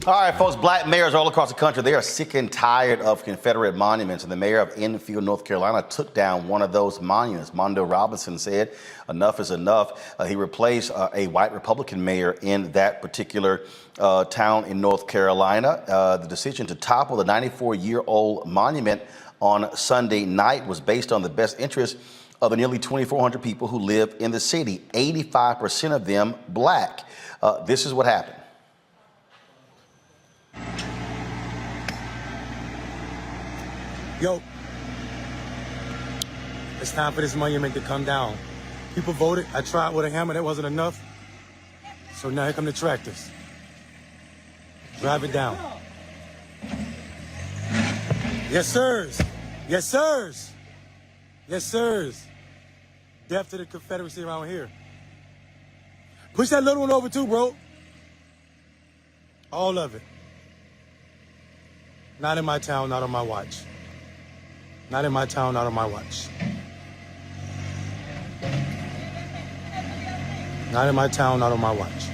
All right, folks, black mayors all across the country, they are sick and tired of Confederate monuments. And the mayor of Enfield, North Carolina, took down one of those monuments. Mondale Robinson said enough is enough. He replaced a white Republican mayor in that particular town in North Carolina. The decision to topple the 94-year-old monument on Sunday night was based on the best interest of the nearly 2,400 people who live in the city, 85% of them black. This is what happened. Yo, it's time for this monument to come down. People voted. I tried with a hammer. That wasn't enough. So now here come the tractors. Drive it down. Yes, sirs. Yes, sirs. Yes, sirs. Death to the Confederacy around here. Push that little one over too, bro. All of it. Not in my town, not on my watch. Not in my town, not on my watch. Not in my town, not on my watch.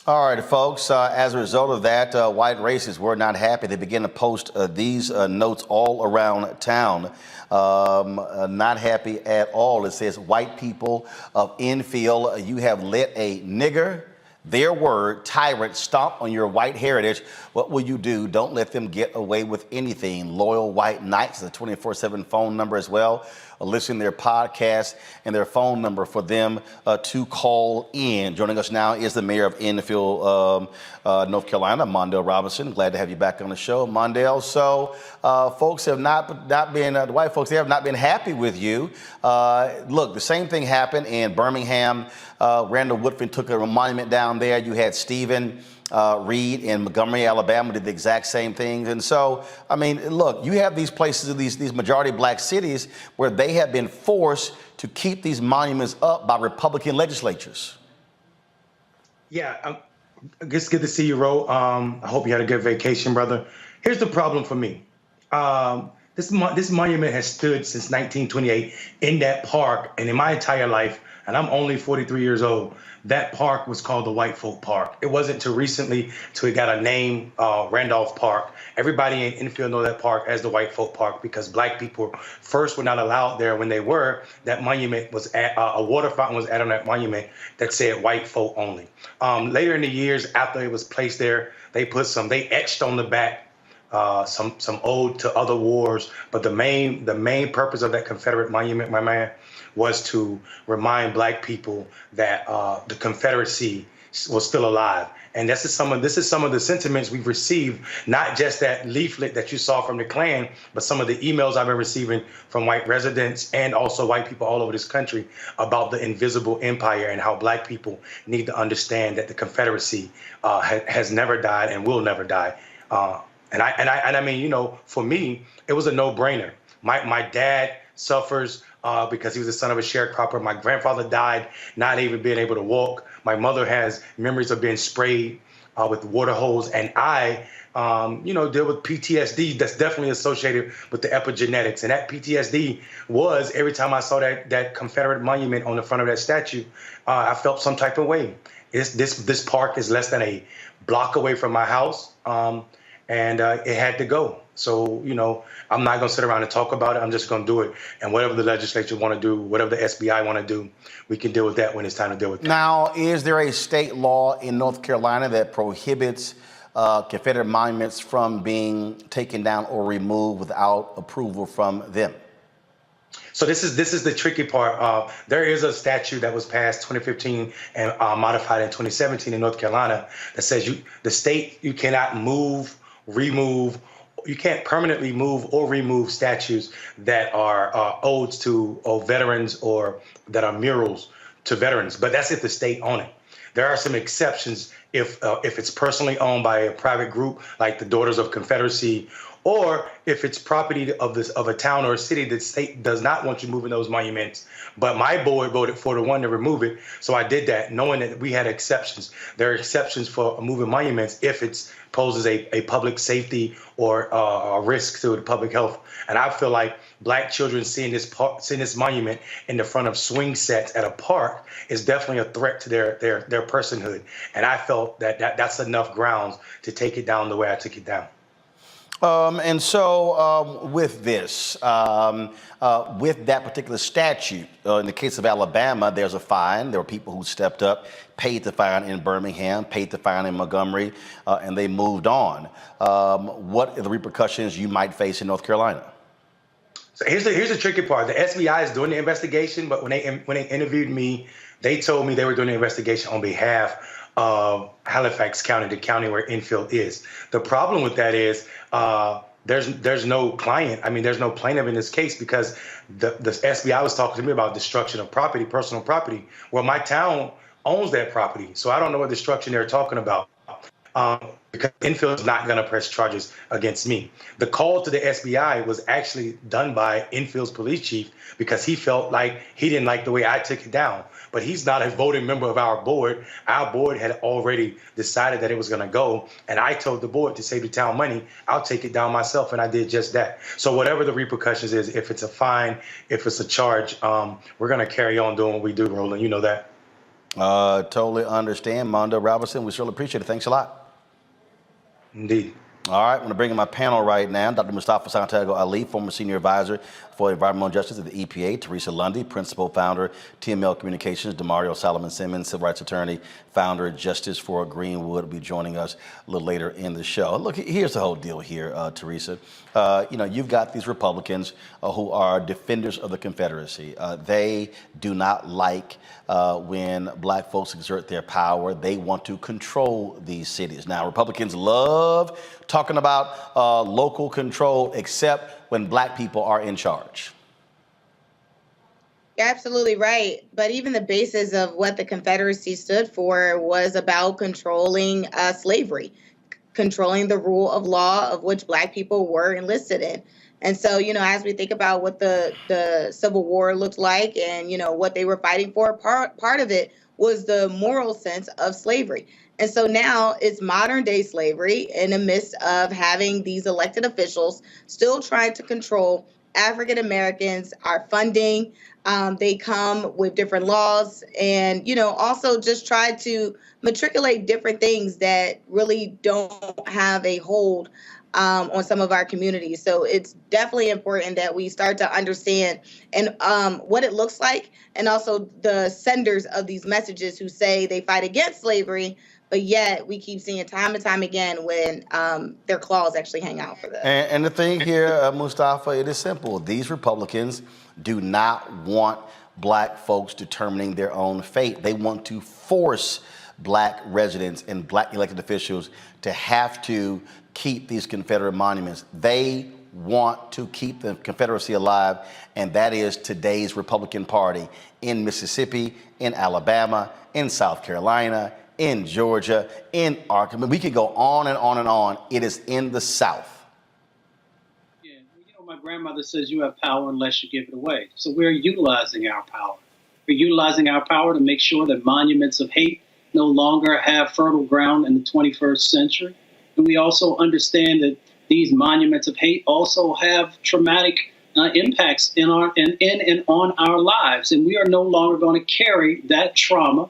All right, folks, as a result of that, white racists were not happy. They began to post these notes all around town. Not happy at all. It says, white people of Enfield, you have let a nigger, their word, tyrant, stomp on your white heritage. What will you do? Don't let them get away with anything. Loyal White Knights, the 24/7 phone number as well. Listen to their podcast and their phone number for them to call in. Joining us now is the mayor of Enfield, North Carolina, Mondale Robinson. Glad to have you back on the show, Mondale. So folks have not been, the white folks, they have not been happy with you. Look, the same thing happened in Birmingham. Randall Woodfin took a monument down there. You had Stephen Reed in Montgomery, Alabama, did the exact same thing. And so, I mean, look, you have these places, these majority black cities where they have been forced to keep these monuments up by Republican legislatures. Yeah, it's good to see you, Ro. I hope you had a good vacation, brother. Here's the problem for me. This monument has stood since 1928 in that park, and in my entire life, and I'm only 43 years old, that park was called the White Folk Park. It wasn't until recently till it got a name, Randolph Park. Everybody in Enfield know that park as the White Folk Park because black people first were not allowed there. When they were, that monument was a water fountain was added on that monument that said white folk only. Later in the years, after it was placed there, they etched on the back some ode to other wars. But the main purpose of that Confederate monument, my man, was to remind black people that the Confederacy was still alive. And this is some of the sentiments we've received, not just that leaflet that you saw from the Klan, but some of the emails I've been receiving from white residents and also white people all over this country about the invisible empire and how black people need to understand that the Confederacy has never died and will never die. And I mean, you know, for me, it was a no-brainer. My dad suffers because he was the son of a sharecropper. My grandfather died not even being able to walk. My mother has memories of being sprayed with water hose. And I, deal with PTSD that's definitely associated with the epigenetics. And that PTSD was every time I saw that Confederate monument on the front of that statue, I felt some type of way. This park is less than a block away from my house. And it had to go. So, you know, I'm not going to sit around and talk about it. I'm just going to do it. And whatever the legislature want to do, whatever the SBI want to do, we can deal with that when it's time to deal with that. Now, is there a state law in North Carolina that prohibits Confederate monuments from being taken down or removed without approval from them? So this is the tricky part. There is a statute that was passed 2015 and modified in 2017 in North Carolina that says you cannot you can't permanently move or remove statues that are odes to veterans or that are murals to veterans. But that's if the state own it. There are some exceptions if it's personally owned by a private group like the Daughters of Confederacy or if it's property of a town or a city that state does not want you moving those monuments, but my board voted 4-1 to remove it. So I did that, knowing that we had exceptions. There are exceptions for moving monuments if it poses a public safety or a risk to the public health. And I feel like Black children seeing this monument in the front of swing sets at a park is definitely a threat to their personhood. And I felt that's enough grounds to take it down the way I took it down. And so with this, with that particular statute, in the case of Alabama, there's a fine. There were people who stepped up, paid the fine in Birmingham, paid the fine in Montgomery, and they moved on. What are the repercussions you might face in North Carolina? So here's the tricky part. The SBI is doing the investigation, but when they interviewed me, they told me they were doing the investigation on behalf of Halifax County, the county where Enfield is. The problem with that is there's no client. I mean, there's no plaintiff in this case because the SBI was talking to me about destruction of property, personal property. Well, my town owns that property, so I don't know what destruction they're talking about. Because Enfield is not going to press charges against me. The call to the SBI was actually done by Enfield's police chief because he felt like he didn't like the way I took it down. But he's not a voting member of our board. Our board had already decided that it was going to go. And I told the board to save the town money, I'll take it down myself. And I did just that. So whatever the repercussions is, if it's a fine, if it's a charge, we're going to carry on doing what we do, Roland. You know that. Totally understand. Mondo Robinson, we surely appreciate it. Thanks a lot. Indeed. All right, I'm going to bring in my panel right now. Dr. Mustafa Santiago Ali, former senior advisor for environmental justice at the EPA. Teresa Lundy, principal founder, TML Communications. Demario Solomon Simmons, civil rights attorney, founder, Justice for Greenwood, will be joining us a little later in the show. Look, here's the whole deal here, Teresa. You've got these Republicans who are defenders of the Confederacy. They do not like when Black folks exert their power. They want to control these cities. Now, Republicans love talking about local control, except when Black people are in charge. You're absolutely right. But even the basis of what the Confederacy stood for was about controlling slavery, controlling the rule of law of which Black people were enlisted in. And so, as we think about what the Civil War looked like and, what they were fighting for, part of it was the moral sense of slavery. And so now it's modern day slavery in the midst of having these elected officials still trying to control African Americans, our funding. They come with different laws and, also just try to matriculate different things that really don't have a hold on some of our communities. So it's definitely important that we start to understand and what it looks like, and also the senders of these messages who say they fight against slavery, but yet we keep seeing time and time again when their claws actually hang out for them. And the thing here, Mustafa, it is simple. These Republicans do not want Black folks determining their own fate. They want to force Black residents and Black elected officials to have to keep these Confederate monuments. They want to keep the Confederacy alive, and that is today's Republican Party in Mississippi, in Alabama, in South Carolina, in Georgia, in Arkansas. We could go on and on and on. It is in the South. Yeah, my grandmother says you have power unless you give it away. So we're utilizing our power. We're utilizing our power to make sure that monuments of hate no longer have fertile ground in the 21st century. And we also understand that these monuments of hate also have traumatic impacts in and on our lives. And we are no longer going to carry that trauma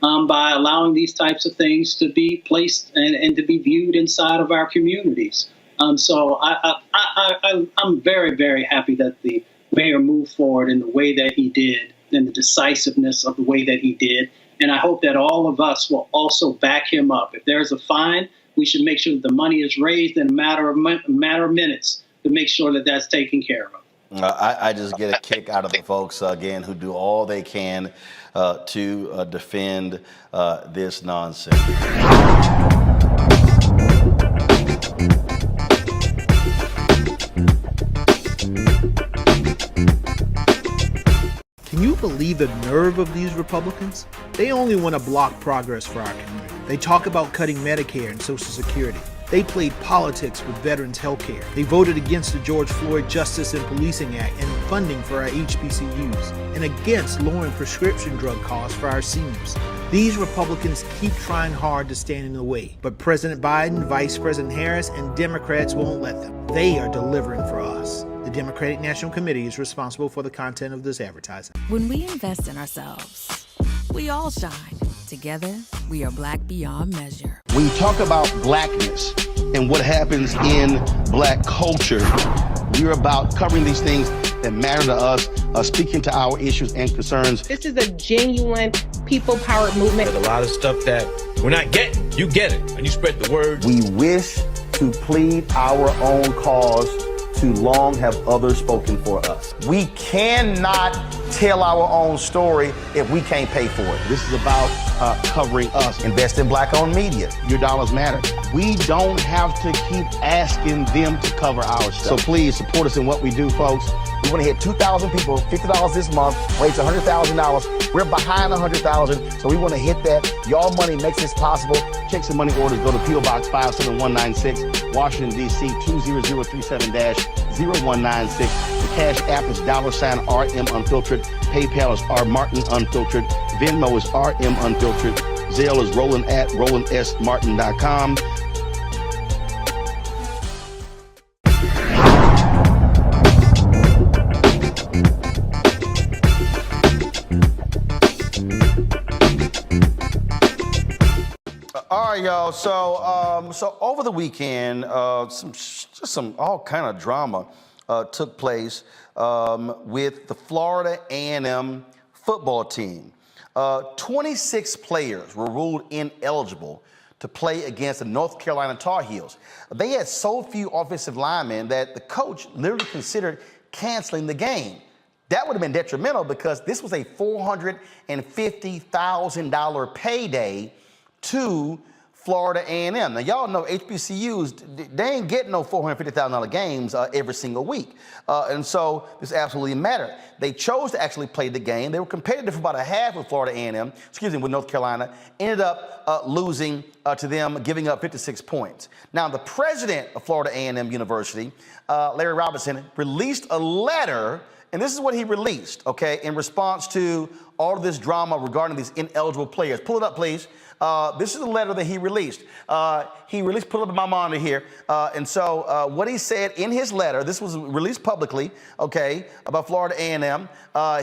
by allowing these types of things to be placed and to be viewed inside of our communities. So I'm very, very happy that the mayor moved forward in the way that he did and the decisiveness of the way that he did. And I hope that all of us will also back him up. If there's a fine, we should make sure that the money is raised in a matter of minutes to make sure that that's taken care of. I just get a kick out of the folks, again, who do all they can to defend this nonsense. Can you believe the nerve of these Republicans? They only want to block progress for our community. They talk about cutting Medicare and Social Security. They played politics with veterans' health care. They voted against the George Floyd Justice and Policing Act and funding for our HBCUs, and against lowering prescription drug costs for our seniors. These Republicans keep trying hard to stand in the way, but President Biden, Vice President Harris, and Democrats won't let them. They are delivering for us. The Democratic National Committee is responsible for the content of this advertising. When we invest in ourselves, we all shine. Together, we are black beyond measure. When you talk about blackness and what happens in black culture, we're about covering these things that matter to us, speaking to our issues and concerns. This is a genuine people-powered movement. There's a lot of stuff that we're not getting. You get it, and you spread the word. We wish to plead our own cause. Too long have others spoken for us. We cannot tell our own story if we can't pay for it. This is about covering us. Invest in black-owned media. Your dollars matter. We don't have to keep asking them to cover our stuff. So please support us in what we do, folks. We want to hit 2,000 people, $50 this month, raise $100,000. We're behind 100,000, so we want to hit that. Y'all money makes this possible. Checks and money orders go to P.O. Box 57196, Washington, D.C. 20037-0196. The Cash App is $RM Unfiltered. PayPal is R Martin Unfiltered. Venmo is RM Unfiltered. Zelle is Roland at RolandSMartin.com. All right, y'all. So over the weekend, some all kind of drama took place with the Florida A&M football team. 26 players were ruled ineligible to play against the North Carolina Tar Heels. They had so few offensive linemen that the coach literally considered canceling the game. That would have been detrimental because this was a $450,000 payday to Florida A&M. Now, y'all know HBCUs, they ain't getting no $450,000 games every single week. And so this absolutely mattered. They chose to actually play the game. They were competitive for about a half with Florida A&M, with North Carolina, ended up losing to them, giving up 56 points. Now, the president of Florida A&M University, Larry Robinson, released a letter, and this is what he released, okay, in response to all of this drama regarding these ineligible players. Pull it up, please. This is the letter that he released. Put it up in my monitor here. And so what he said in his letter, this was released publicly, okay, about Florida A&M.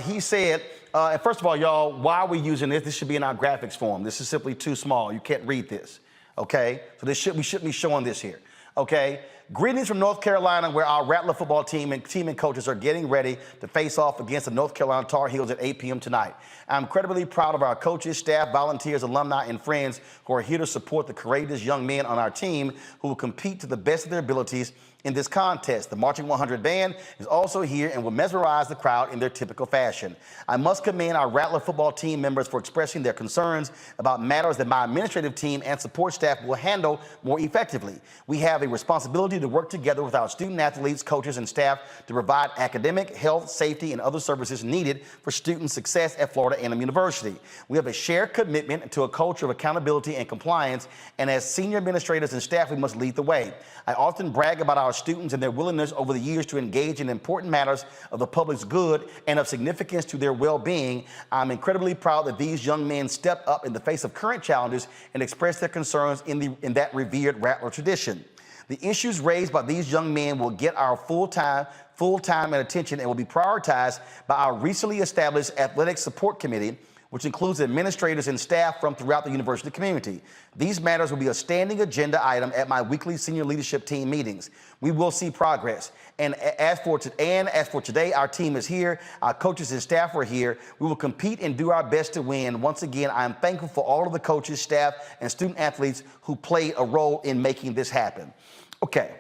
He said, and first of all, y'all, why are we using this? This should be in our graphics form. This is simply too small. You can't read this, okay? So we shouldn't be showing this here, okay? Greetings from North Carolina, where our Rattler football team and coaches are getting ready to face off against the North Carolina Tar Heels at 8 p.m. tonight. I'm incredibly proud of our coaches, staff, volunteers, alumni, and friends who are here to support the courageous young men on our team who will compete to the best of their abilities in this contest. The Marching 100 band is also here and will mesmerize the crowd in their typical fashion. I must commend our Rattler football team members for expressing their concerns about matters that my administrative team and support staff will handle more effectively. We have a responsibility to work together with our student athletes, coaches, and staff to provide academic, health, safety, and other services needed for student success at Florida A&M University. We have a shared commitment to a culture of accountability and compliance, and as senior administrators and staff, we must lead the way. I often brag about our students and their willingness over the years to engage in important matters of the public's good and of significance to their well-being. I'm incredibly proud that these young men stepped up in the face of current challenges and expressed their concerns in that revered Rattler tradition. The issues raised by these young men will get our full time and attention and will be prioritized by our recently established athletic support committee, which includes administrators and staff from throughout the university community. These matters will be a standing agenda item at my weekly senior leadership team meetings. We will see progress. And as for today, our team is here. Our coaches and staff are here. We will compete and do our best to win. Once again, I am thankful for all of the coaches, staff, and student athletes who played a role in making this happen. Okay.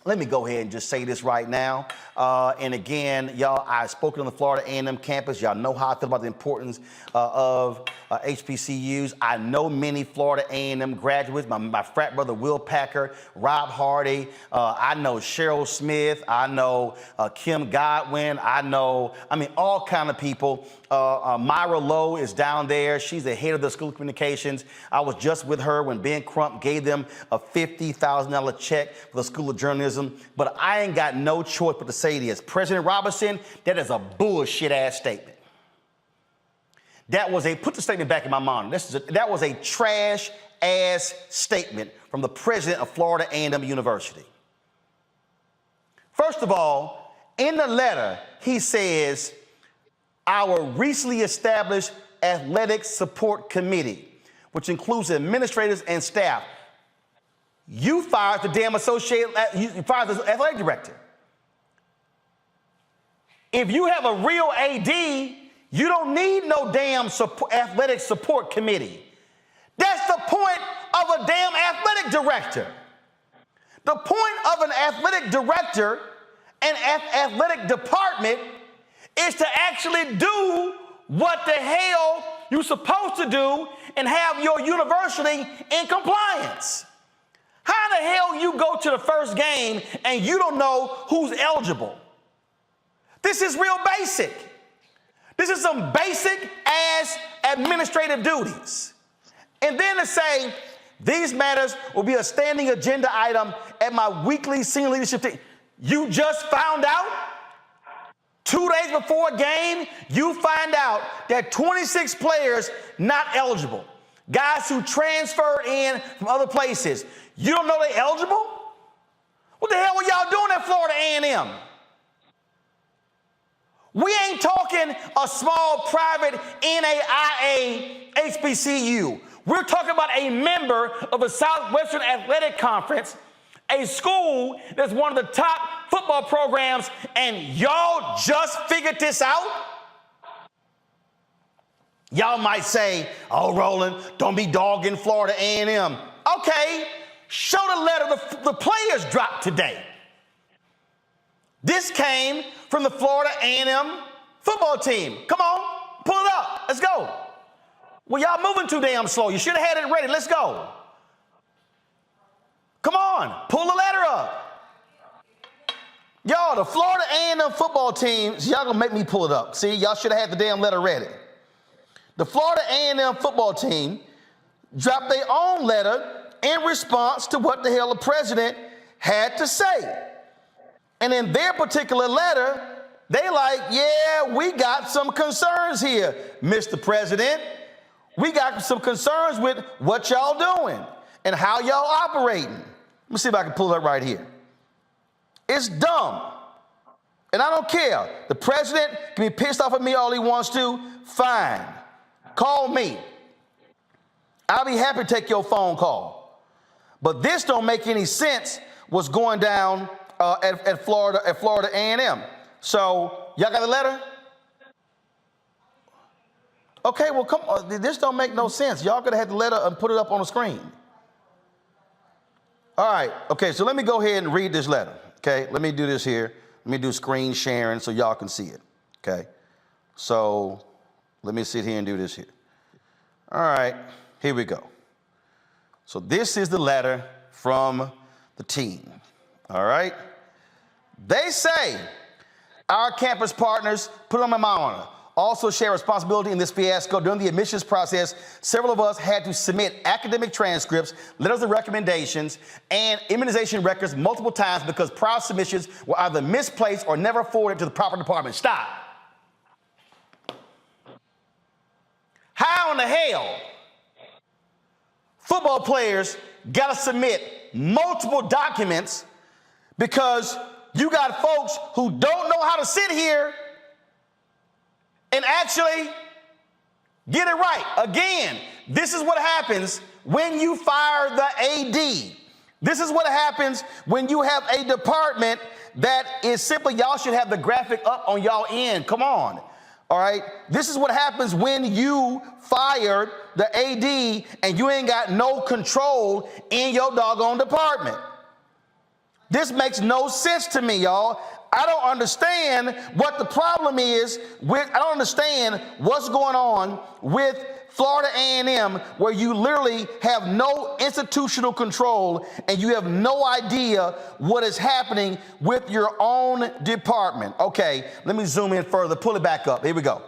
Let me go ahead and just say this right now. And again, y'all, I've spoken on the Florida A&M campus. Y'all know how I feel about the importance of HBCUs. I know many Florida A&M graduates, my frat brother Will Packer, Rob Hardy. I know Cheryl Smith. I know Kim Godwin. I mean, all kind of people. Myra Lowe is down there. She's the head of the School of Communications. I was just with her when Ben Crump gave them a $50,000 check for the School of Journalism. But I ain't got no choice but to say this. President Robinson, that is a bullshit ass statement. That was put the statement back in my mind. That was a trash ass statement from the president of Florida A&M University. First of all, in the letter, he says, our recently established athletic support committee, which includes administrators and staff. You fired the damn you fired the athletic director. If you have a real AD, you don't need no damn athletic support committee. That's the point of a damn athletic director. The point of an athletic director and athletic department is to actually do what the hell you're supposed to do and have your university in compliance. How the hell you go to the first game and you don't know who's eligible? This is real basic. This is some basic ass administrative duties. And then to say, these matters will be a standing agenda item at my weekly senior leadership team. You just found out 2 days before a game, you find out that 26 players not eligible. Guys who transferred in from other places. You don't know they're eligible? What the hell were y'all doing at Florida A&M? We ain't talking a small private NAIA HBCU. We're talking about a member of the Southwestern Athletic Conference, a school that's one of the top football programs, and y'all just figured this out? Y'all might say, oh, Roland, don't be dogging Florida A&M. Okay, show the letter the players dropped today. This came from the Florida A&M football team. Come on, pull it up. Let's go. Well, y'all moving too damn slow. You should have had it ready. Let's go. Come on, pull the letter up. Y'all, the Florida A&M football team, y'all gonna make me pull it up. See, y'all should have had the damn letter ready. The Florida A&M football team dropped their own letter in response to what the hell the president had to say. And in their particular letter, they like, yeah, we got some concerns here, Mr. President. We got some concerns with what y'all doing and how y'all operating. Let me see if I can pull it up right here. It's dumb. And I don't care. The president can be pissed off at me all he wants to. Fine. Call me. I'll be happy to take your phone call. But this don't make any sense what's going down at Florida A&M. So y'all got a letter? Okay, well, come on. This don't make no sense. Y'all could have had the letter and put it up on the screen. All right. Okay, so let me go ahead and read this letter. Okay, let me do this here. Let me do screen sharing so y'all can see it. Okay, so let me sit here and do this here. All right, here we go. So this is the letter from the team. All right. They say our campus partners put on my honor. Also share responsibility in this fiasco. During the admissions process, several of us had to submit academic transcripts, letters of recommendations, and immunization records multiple times because prior submissions were either misplaced or never forwarded to the proper department. Stop. How in the hell football players got to submit multiple documents because you got folks who don't know how to sit here and actually get it right? Again, this is what happens when you fire the AD. This is what happens when you have a department that is simply, y'all should have the graphic up on y'all end. Come on. All right. This is what happens when you fired the AD and you ain't got no control in your doggone department. This makes no sense to me, y'all. I don't understand what the problem is with, I don't understand what's going on with Florida A&M, where you literally have no institutional control and you have no idea what is happening with your own department. Okay, let me zoom in further, pull it back up. Here we go.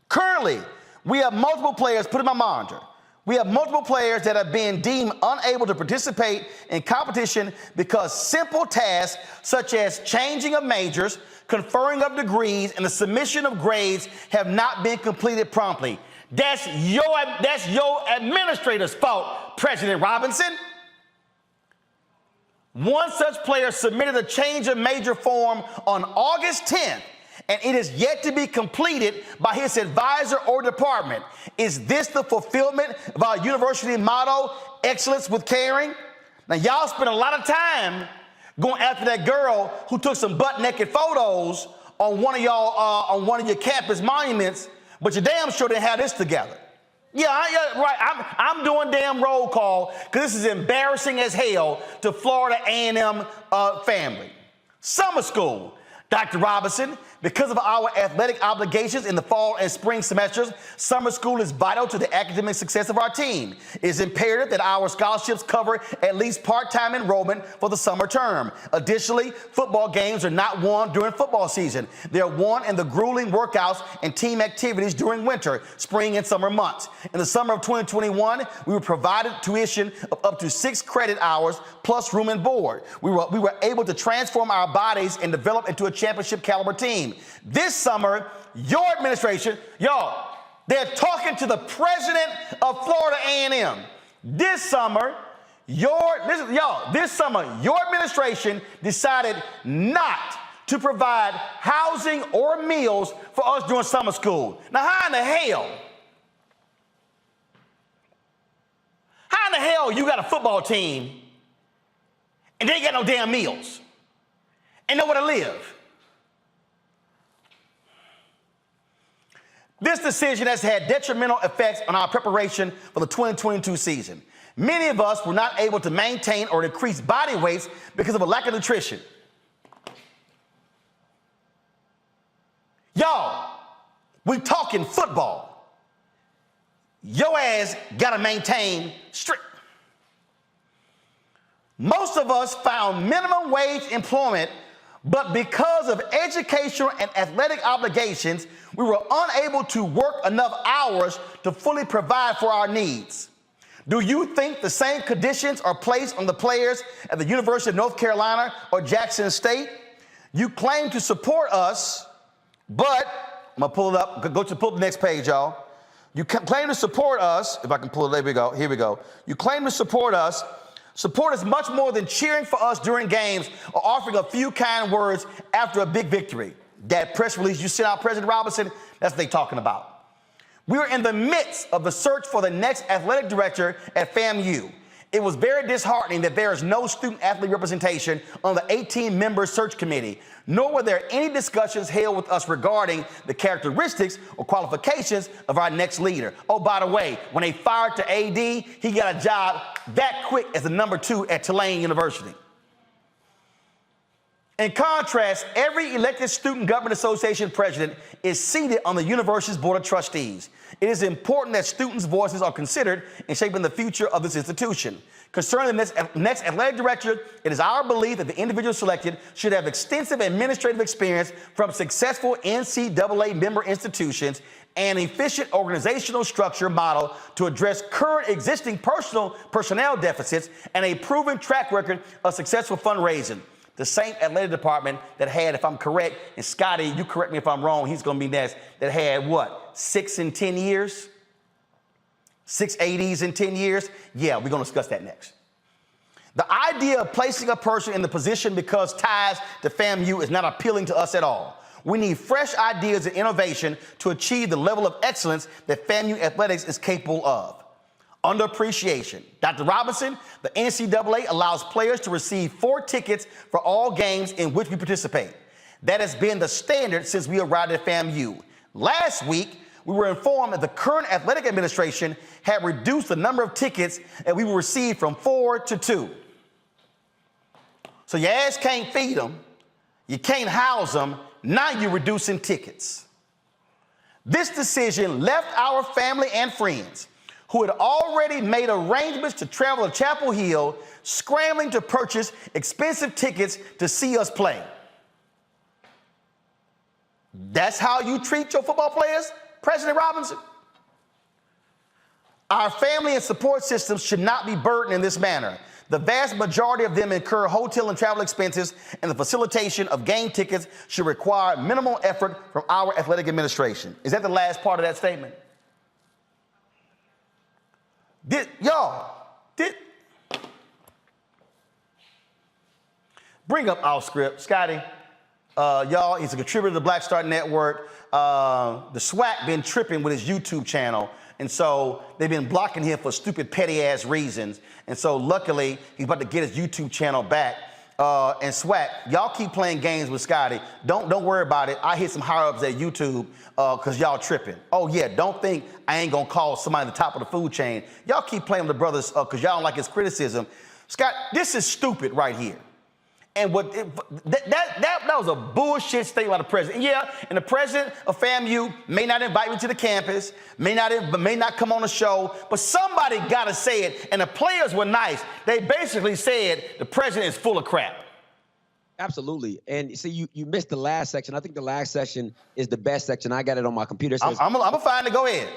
Currently, we have multiple players, put in my monitor. We have multiple players that are being deemed unable to participate in competition because simple tasks such as changing of majors, conferring of degrees, and the submission of grades have not been completed promptly. That's your administrator's fault, President Robinson. One such player submitted a change of major form on August 10th, and it is yet to be completed by his advisor or department. Is this the fulfillment of our university motto, excellence with caring? Now, y'all spend a lot of time going after that girl who took some butt-naked photos on one of your campus monuments, but you damn sure didn't have this together. Yeah, right. I'm doing damn roll call because this is embarrassing as hell to Florida A&M family. Summer school. Dr. Robinson, because of our athletic obligations in the fall and spring semesters, summer school is vital to the academic success of our team. It is imperative that our scholarships cover at least part-time enrollment for the summer term. Additionally, football games are not won during football season. They are won in the grueling workouts and team activities during winter, spring, and summer months. In the summer of 2021, we were provided tuition of up to 6 credit hours plus room and board. We were able to transform our bodies and develop into a championship caliber team. This summer, your administration, y'all, they're talking to the president of Florida A&M. This summer, your administration decided not to provide housing or meals for us during summer school. Now, how in the hell you got a football team and they ain't got no damn meals and nowhere to live? This decision has had detrimental effects on our preparation for the 2022 season. Many of us were not able to maintain or increase body weights because of a lack of nutrition. Y'all, we talking football. Your ass gotta maintain strict. Most of us found minimum wage employment, but because of educational and athletic obligations, we were unable to work enough hours to fully provide for our needs. Do you think the same conditions are placed on the players at the University of North Carolina or Jackson State? You claim to support us, but I'm gonna pull it up. Pull up the next page, y'all. You claim to support us. If I can pull it, there we go. Here we go. You claim to support us. Support is much more than cheering for us during games or offering a few kind words after a big victory. That press release you sent out, President Robinson, that's what they're talking about. We are in the midst of the search for the next athletic director at FAMU. It was very disheartening that there is no student-athlete representation on the 18-member search committee, nor were there any discussions held with us regarding the characteristics or qualifications of our next leader. Oh, by the way, when they fired the AD, he got a job that quick as the number 2 at Tulane University. In contrast, every elected Student Government Association president is seated on the university's board of trustees. It is important that students' voices are considered in shaping the future of this institution. Concerning the next athletic director, it is our belief that the individual selected should have extensive administrative experience from successful NCAA member institutions and efficient organizational structure model to address current existing personnel deficits and a proven track record of successful fundraising. The same athletic department that had, if I'm correct, and Scotty, you correct me if I'm wrong, he's going to be next, that had what, 6 in 10 years? 6 ADs in 10 years? Yeah, we're going to discuss that next. The idea of placing a person in the position because ties to FAMU is not appealing to us at all. We need fresh ideas and innovation to achieve the level of excellence that FAMU athletics is capable of. Underappreciation. Dr. Robinson, the NCAA allows players to receive 4 tickets for all games in which we participate. That has been the standard since we arrived at FAMU. Last week, we were informed that the current athletic administration had reduced the number of tickets that we will receive from 4 to 2. So your ass can't feed them. You can't house them. Now you're reducing tickets. This decision left our family and friends who had already made arrangements to travel to Chapel Hill scrambling to purchase expensive tickets to see us play. That's how you treat your football players, President Robinson? Our family and support systems should not be burdened in this manner. The vast majority of them incur hotel and travel expenses, and the facilitation of game tickets should require minimal effort from our athletic administration. Is that the last part of that statement? Bring up our script, Scotty. Y'all, he's a contributor to the Black Star Network. The SWAC been tripping with his YouTube channel. And so they've been blocking him for stupid, petty-ass reasons. And so luckily, he's about to get his YouTube channel back. And SWAC, y'all keep playing games with Scotty. Don't worry about it. I hit some higher-ups at YouTube because y'all tripping. Oh, yeah, don't think I ain't going to call somebody at the top of the food chain. Y'all keep playing with the brothers because y'all don't like his criticism. Scott, this is stupid right here. And that was a bullshit statement by the president. Yeah, and the president of FAMU may not invite me to the campus, may not come on the show, but somebody got to say it. And the players were nice. They basically said the president is full of crap. Absolutely. And see, you missed the last section. I think the last section is the best section. I got it on my computer. I'm going to find it. Go ahead.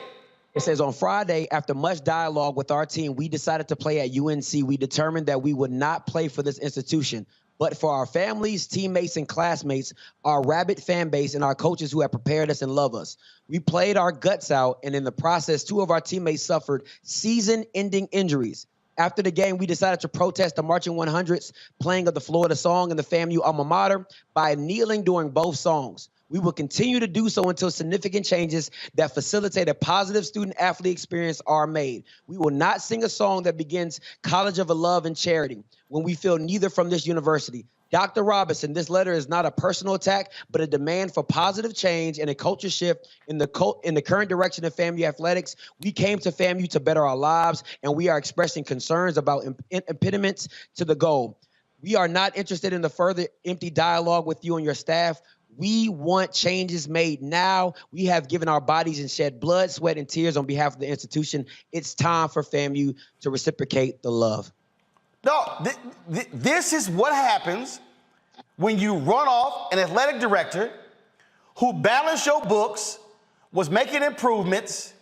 It says, on Friday, after much dialogue with our team, we decided to play at UNC. We determined that we would not play for this institution, but for our families, teammates, and classmates, our rabid fan base, and our coaches who have prepared us and love us. We played our guts out, and in the process, 2 of our teammates suffered season-ending injuries. After the game, we decided to protest the Marching 100's playing of the Florida song in the FAMU alma mater by kneeling during both songs. We will continue to do so until significant changes that facilitate a positive student-athlete experience are made. We will not sing a song that begins College of Love and Charity when we feel neither from this university. Dr. Robinson, this letter is not a personal attack, but a demand for positive change and a culture shift in the current direction of FAMU athletics. We came to FAMU to better our lives, and we are expressing concerns about impediments to the goal. We are not interested in the further empty dialogue with you and your staff. We want changes made now. We have given our bodies and shed blood, sweat, and tears on behalf of the institution. It's time for FAMU to reciprocate the love. No, this is what happens when you run off an athletic director who balanced your books, was making improvements,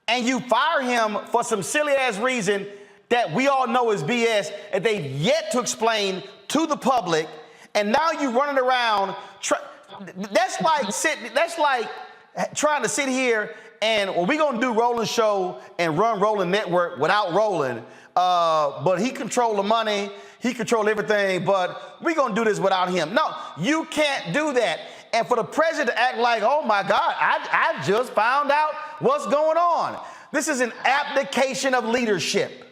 and you fire him for some silly-ass reason that we all know is BS, and they've yet to explain to the public, and now you running around. That's like trying to sit here and we're going to do Roland's show and run Roland Network without Roland. But he control the money, he control everything, but we're going to do this without him. No, you can't do that. And for the president to act like, oh my God, I just found out what's going on. This is an abdication of leadership.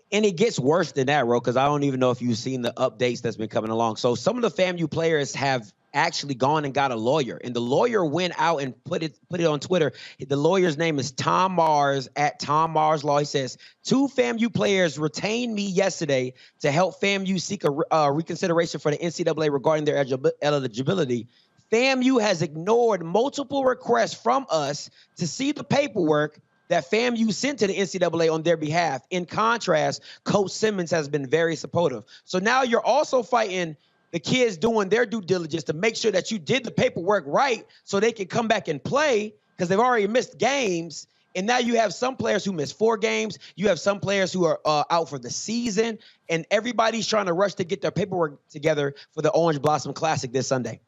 And it gets worse than that, Ro, because I don't even know if you've seen the updates that's been coming along. So some of the FAMU players have actually gone and got a lawyer, and the lawyer went out and put it on Twitter. The lawyer's name is Tom Mars at Tom Mars Law. He says, 2 FAMU players retained me yesterday to help FAMU seek a reconsideration for the NCAA regarding their eligibility. FAMU has ignored multiple requests from us to see the paperwork that FAMU sent to the NCAA on their behalf. In contrast, Coach Simmons has been very supportive. So now you're also fighting the kids doing their due diligence to make sure that you did the paperwork right so they can come back and play because they've already missed games. And now you have some players who missed 4 games. You have some players who are out for the season. And everybody's trying to rush to get their paperwork together for the Orange Blossom Classic this Sunday.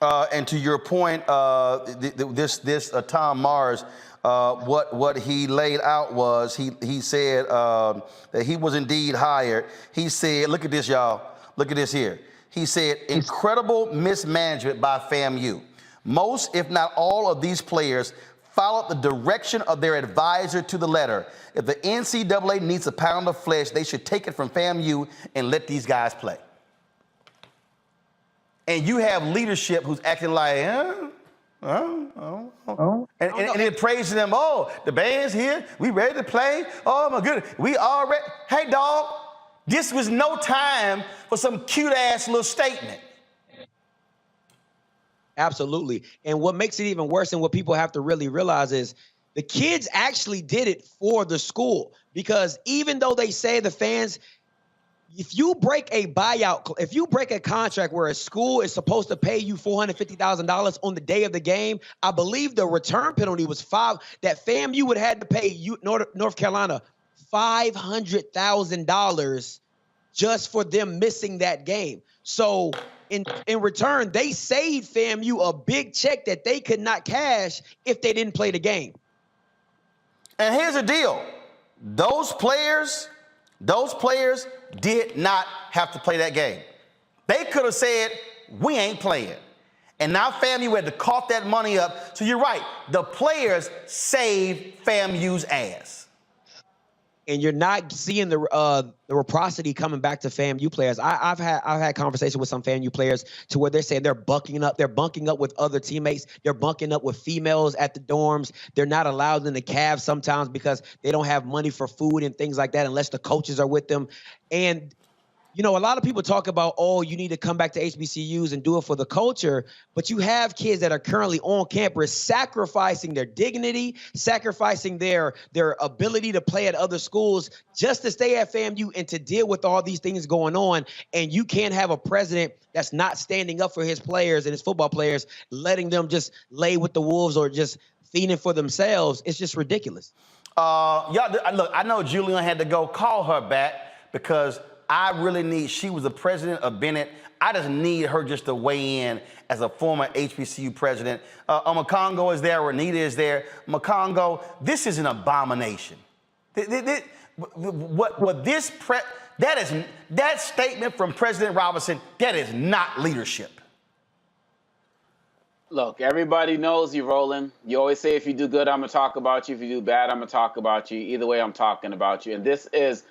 And to your point, this Tom Mars, what he laid out was he said that he was indeed hired. He said, look at this, y'all. Look at this here. He said, incredible mismanagement by FAMU. Most, if not all, of these players followed the direction of their advisor to the letter. If the NCAA needs a pound of flesh, they should take it from FAMU and let these guys play. And you have leadership who's acting like, and then praising them. Oh, the band's here. We ready to play. Oh, my goodness. We all ready. Hey, dog, This was no time for some cute-ass little statement. Absolutely. And what makes it even worse and what people have to really realize is the kids actually did it for the school, because even though they say the fans, if you break a buyout, if you break a contract where a school is supposed to pay you $450,000 on the day of the game, I believe the return penalty was that FAMU would have had to pay North Carolina $500,000 just for them missing that game. So in return, they saved FAMU a big check that they could not cash if they didn't play the game. And here's the deal. Those players did not have to play that game. They could have said, we ain't playing. And now FAMU had to cough that money up. So you're right. The players saved FAMU's ass. And you're not seeing the reciprocity coming back to FAMU players. I've had conversations with some FAMU players to where they're saying they're bunking up with other teammates. They're bunking up with females at the dorms. They're not allowed in the cabs sometimes because they don't have money for food and things like that unless the coaches are with them. And you know, a lot of people talk about, oh, you need to come back to HBCUs and do it for the culture, but you have kids that are currently on campus sacrificing their dignity, sacrificing their ability to play at other schools just to stay at FAMU and to deal with all these things going on. And you can't have a president that's not standing up for his players and his football players, letting them just lay with the wolves or just feeding for themselves. It's just ridiculous. Y'all, look, I know Julian had to go. Call her back because I really need, she was the president of Bennett. I just need her just to weigh in as a former HBCU president. Makongo is there, Renita is there. Makongo, this is an abomination. That statement from President Robinson, that is not leadership. Look, everybody knows you, Roland. You always say if you do good, I'm going to talk about you. If you do bad, I'm going to talk about you. Either way, I'm talking about you. And this is,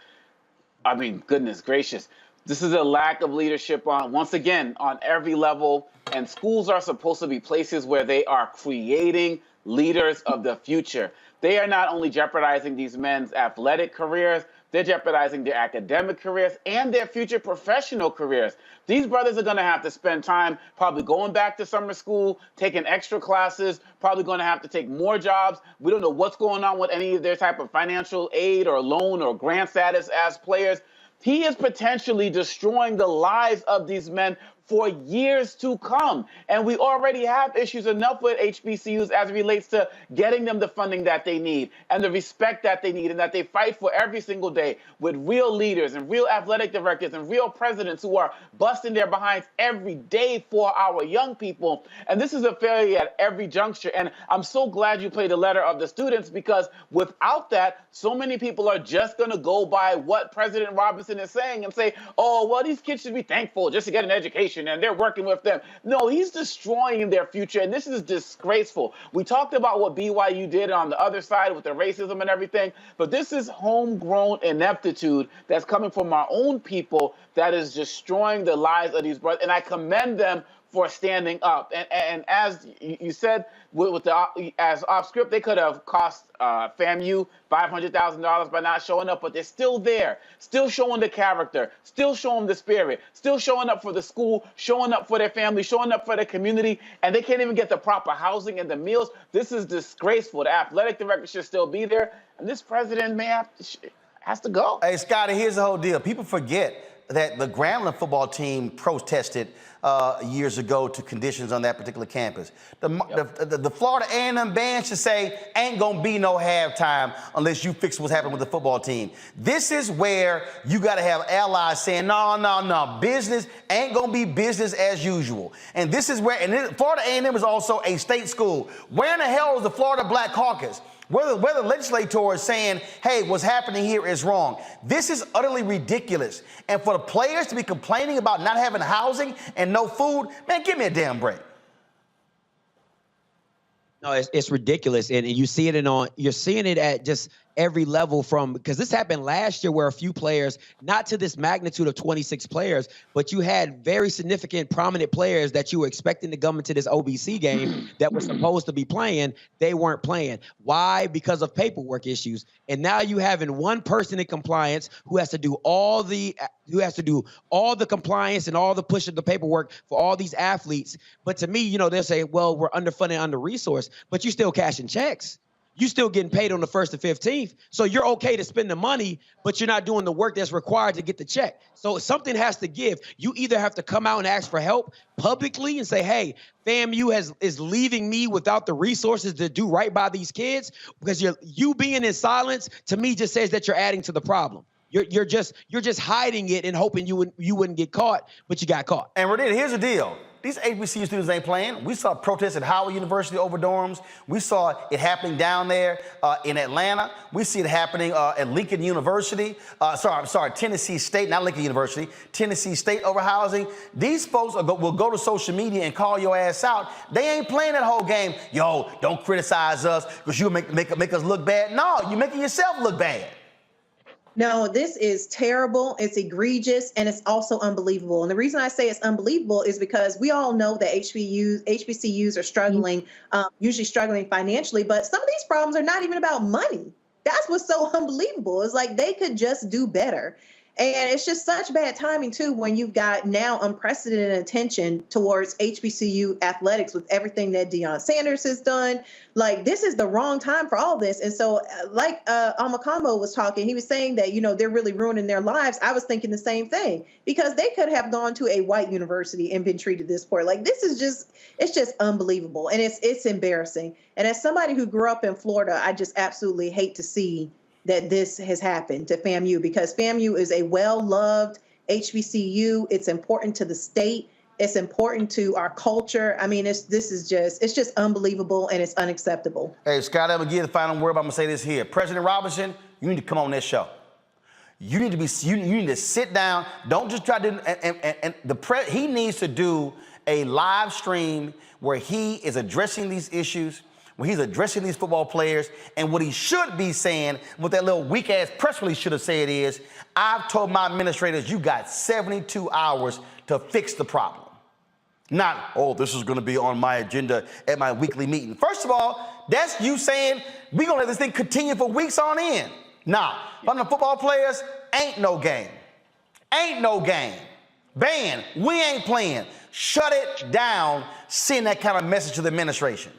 I mean, goodness gracious. This is a lack of leadership once again, on every level. And schools are supposed to be places where they are creating leaders of the future. They are not only jeopardizing these men's athletic careers, they're jeopardizing their academic careers and their future professional careers. These brothers are going to have to spend time probably going back to summer school, taking extra classes, probably going to have to take more jobs. We don't know what's going on with any of their type of financial aid or loan or grant status as players. He is potentially destroying the lives of these men for years to come. And we already have issues enough with HBCUs as it relates to getting them the funding that they need and the respect that they need and that they fight for every single day with real leaders and real athletic directors and real presidents who are busting their behinds every day for our young people. And this is a failure at every juncture. And I'm so glad you played the letter of the students, because without that, so many people are just going to go by what President Robinson is saying and say, oh, well, these kids should be thankful just to get an education and they're working with them. No, he's destroying their future, and this is disgraceful. We talked about what BYU did on the other side with the racism and everything, but this is homegrown ineptitude that's coming from our own people that is destroying the lives of these brothers, and I commend them for standing up. And as you said, as off script, they could have cost FAMU $500,000 by not showing up, but they're still there, still showing the character, still showing the spirit, still showing up for the school, showing up for their family, showing up for their community, and they can't even get the proper housing and the meals. This is disgraceful. The athletic director should still be there, and this president has to go. Hey, Scotty, here's the whole deal. People forget that the Grambling football team protested years ago to conditions on that particular campus. The Florida A&M band should say, ain't gonna be no halftime unless you fix what's happening with the football team. This is where you gotta have allies saying, no, business ain't gonna be business as usual. And this is where, and Florida A&M is also a state school. Where in the hell is the Florida Black Caucus? Where the legislator is saying, hey, what's happening here is wrong. This is utterly ridiculous. And for the players to be complaining about not having housing and no food, man, give me a damn break. No, it's ridiculous, and you see it you're seeing it at just every level because this happened last year where a few players, not to this magnitude of 26 players, but you had very significant, prominent players that you were expecting to come into this OVC game that were supposed to be playing. They weren't playing. Why? Because of paperwork issues. And now you having one person in compliance who has to do all the compliance and all the push of the paperwork for all these athletes. But to me, they'll say, well, we're underfunded, under-resourced, but you still cashing checks. You still getting paid on the 1st and 15th. So you're okay to spend the money, but you're not doing the work that's required to get the check. So something has to give. You either have to come out and ask for help publicly and say, hey, FAMU is leaving me without the resources to do right by these kids, because you being in silence to me just says that you're adding to the problem. You're just hiding it and hoping you wouldn't get caught, but you got caught. And Roland, here's the deal. These HBCU students ain't playing. We saw protests at Howard University over dorms. We saw it happening down there in Atlanta. We see it happening at Lincoln University. Tennessee State, not Lincoln University. Tennessee State over housing. These folks will go to social media and call your ass out. They ain't playing that whole game. Yo, don't criticize us because you'll make us look bad. No, you're making yourself look bad. No, this is terrible. It's egregious, and it's also unbelievable. And the reason I say it's unbelievable is because we all know that HBCUs are struggling, usually struggling financially, but some of these problems are not even about money. That's what's so unbelievable. It's like they could just do better. And it's just such bad timing, too, when you've got now unprecedented attention towards HBCU athletics with everything that Deion Sanders has done. Like, this is the wrong time for all this. And so, like Amakambo was talking, he was saying that, they're really ruining their lives. I was thinking the same thing, because they could have gone to a white university and been treated this poor. Like, this is it's just unbelievable. And it's embarrassing. And as somebody who grew up in Florida, I just absolutely hate to see that this has happened to FAMU, because FAMU is a well-loved HBCU. It's important to the state. It's important to our culture. I mean, it's just unbelievable, and it's unacceptable. Hey, Scott, I'm gonna give the final word, but I'm gonna say this here. President Robinson, you need to come on this show. You need to sit down. Don't just try to, he needs to do a live stream where he is addressing these issues, when he's addressing these football players, and what he should be saying, what that little weak-ass press release should have said is, I've told my administrators you got 72 hours to fix the problem. Not, oh, this is gonna be on my agenda at my weekly meeting. First of all, that's you saying, we're gonna let this thing continue for weeks on end. Nah, from the football players, ain't no game. Ain't no game. Ban, we ain't playing. Shut it down, send that kind of message to the administration.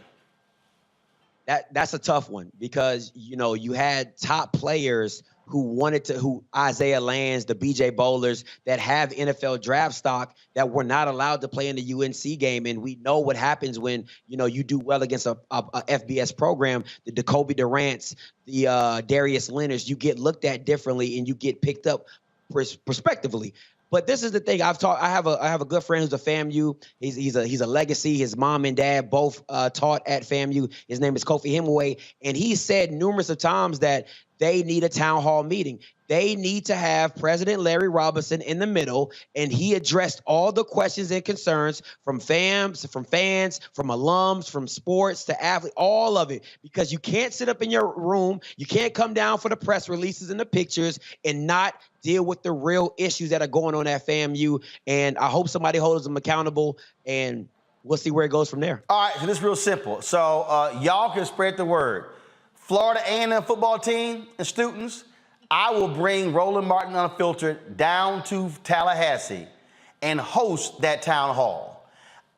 That's a tough one, because you had top players who Isaiah Lands, the BJ Bowlers, that have NFL draft stock that were not allowed to play in the UNC game. And we know what happens when you do well against a FBS program. The Jacoby Durants, the Darius Leonards, you get looked at differently and you get picked up prospectively. But this is the thing. I have a good friend who's a FAMU. He's a legacy. His mom and dad both taught at FAMU. His name is Kofi Hemingway, and he said numerous of times that they need a town hall meeting. They need to have President Larry Robinson in the middle, and he addressed all the questions and concerns from fans, from alums, from sports to athletes, all of it, because you can't sit up in your room, you can't come down for the press releases and the pictures and not deal with the real issues that are going on at FAMU. And I hope somebody holds them accountable, and we'll see where it goes from there. All right, so this is real simple. So y'all can spread the word. Florida A&M football team and students, I will bring Roland Martin Unfiltered down to Tallahassee and host that town hall.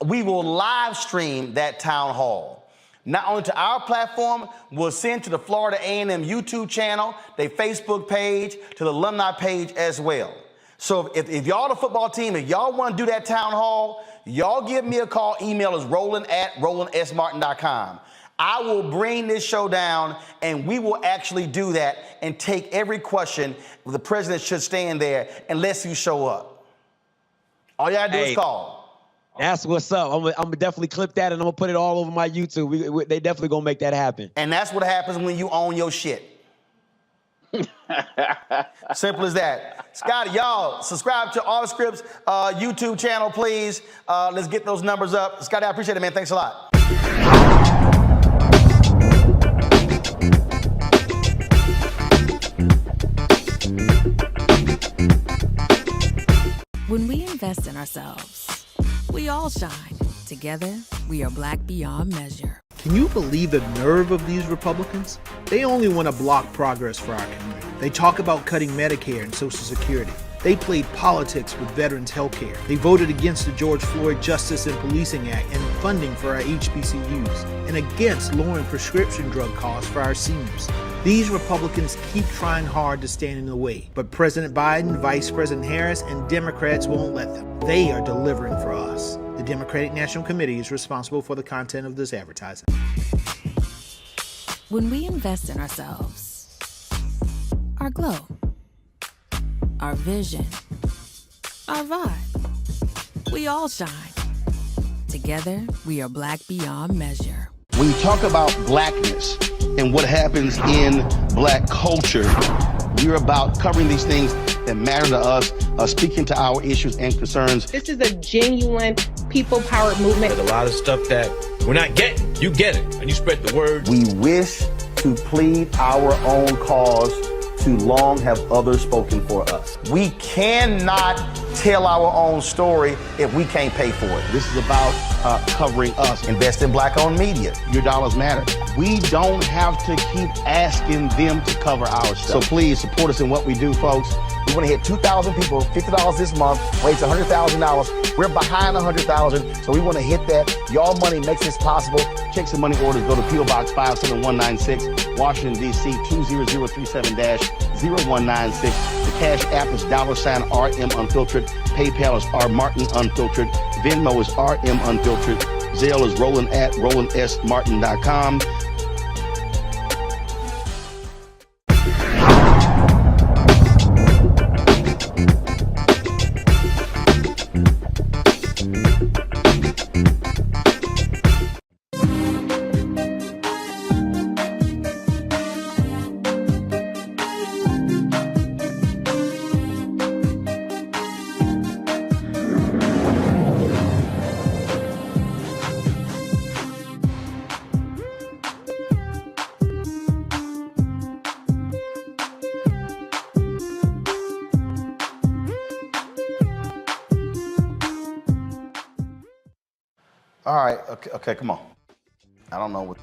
We will live stream that town hall. Not only to our platform, we'll send to the Florida A&M YouTube channel, their Facebook page, to the alumni page as well. So if y'all the football team, if y'all want to do that town hall, y'all give me a call. Email is roland@rolandsmartin.com. I will bring this show down, and we will actually do that and take every question. The president should stand there unless you show up. All you gotta do is call. That's what's up. I'm gonna definitely clip that, and I'm gonna put it all over my YouTube. They definitely gonna make that happen. And that's what happens when you own your shit. Simple as that. Scotty, y'all, subscribe to All the Scripts YouTube channel, please. Let's get those numbers up. Scotty, I appreciate it, man. Thanks a lot. invest in ourselves, we all shine. Together, we are black beyond measure. Can you believe the nerve of these Republicans? They only want to block progress for our community. They talk about cutting Medicare and Social Security. They played politics with veterans' health care. They voted against the George Floyd Justice and Policing Act and funding for our HBCUs, and against lowering prescription drug costs for our seniors. These Republicans keep trying hard to stand in the way, but President Biden, Vice President Harris, and Democrats won't let them. They are delivering for us. The Democratic National Committee is responsible for the content of this advertising. When we invest in ourselves, our glow, our vision, our vibe, we all shine. Together, we are black beyond measure. When you talk about blackness and what happens in black culture, we're about covering these things that matter to us, speaking to our issues and concerns. This is a genuine people-powered movement. There's a lot of stuff that we're not getting. You get it, and you spread the word. We wish to plead our own cause. Too long have others spoken for us. We cannot tell our own story if we can't pay for it. This is about covering us. Invest in black-owned media. Your dollars matter. We don't have to keep asking them to cover our stuff. So please support us in what we do, folks. We want to hit 2,000 people, $50 this month, raise $100,000. We're behind 100,000, so we want to hit that. Y'all money makes this possible. Checks and money orders go to P.O. Box 57196, Washington, D.C. 20037-0196. The Cash App is $RM Unfiltered. PayPal is R Martin Unfiltered. Venmo is RM Unfiltered. Zelle is Roland at RolandSMartin.com. All right, okay, come on. I don't know what.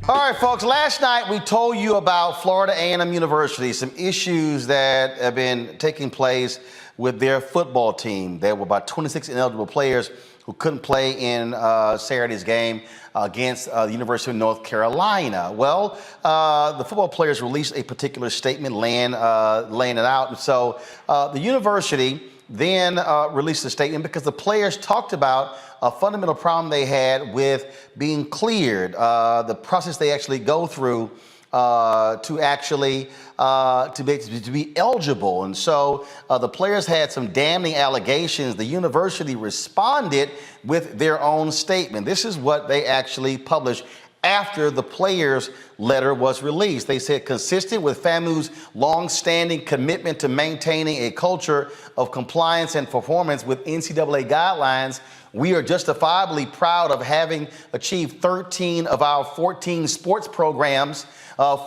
All right, folks, last night we told you about Florida A&M University, some issues that have been taking place with their football team. There were about 26 ineligible players who couldn't play in Saturday's game against the University of North Carolina. Well, the football players released a particular statement laying it out. And so the university then released a statement because the players talked about a fundamental problem they had with being cleared, the process they actually go through to actually to be eligible. And so the players had some damning allegations. The university responded with their own statement. This is what they actually published after the players' letter was released. They said, consistent with FAMU's long-standing commitment to maintaining a culture of compliance and performance with NCAA guidelines, we are justifiably proud of having achieved 13 of our 14 sports programs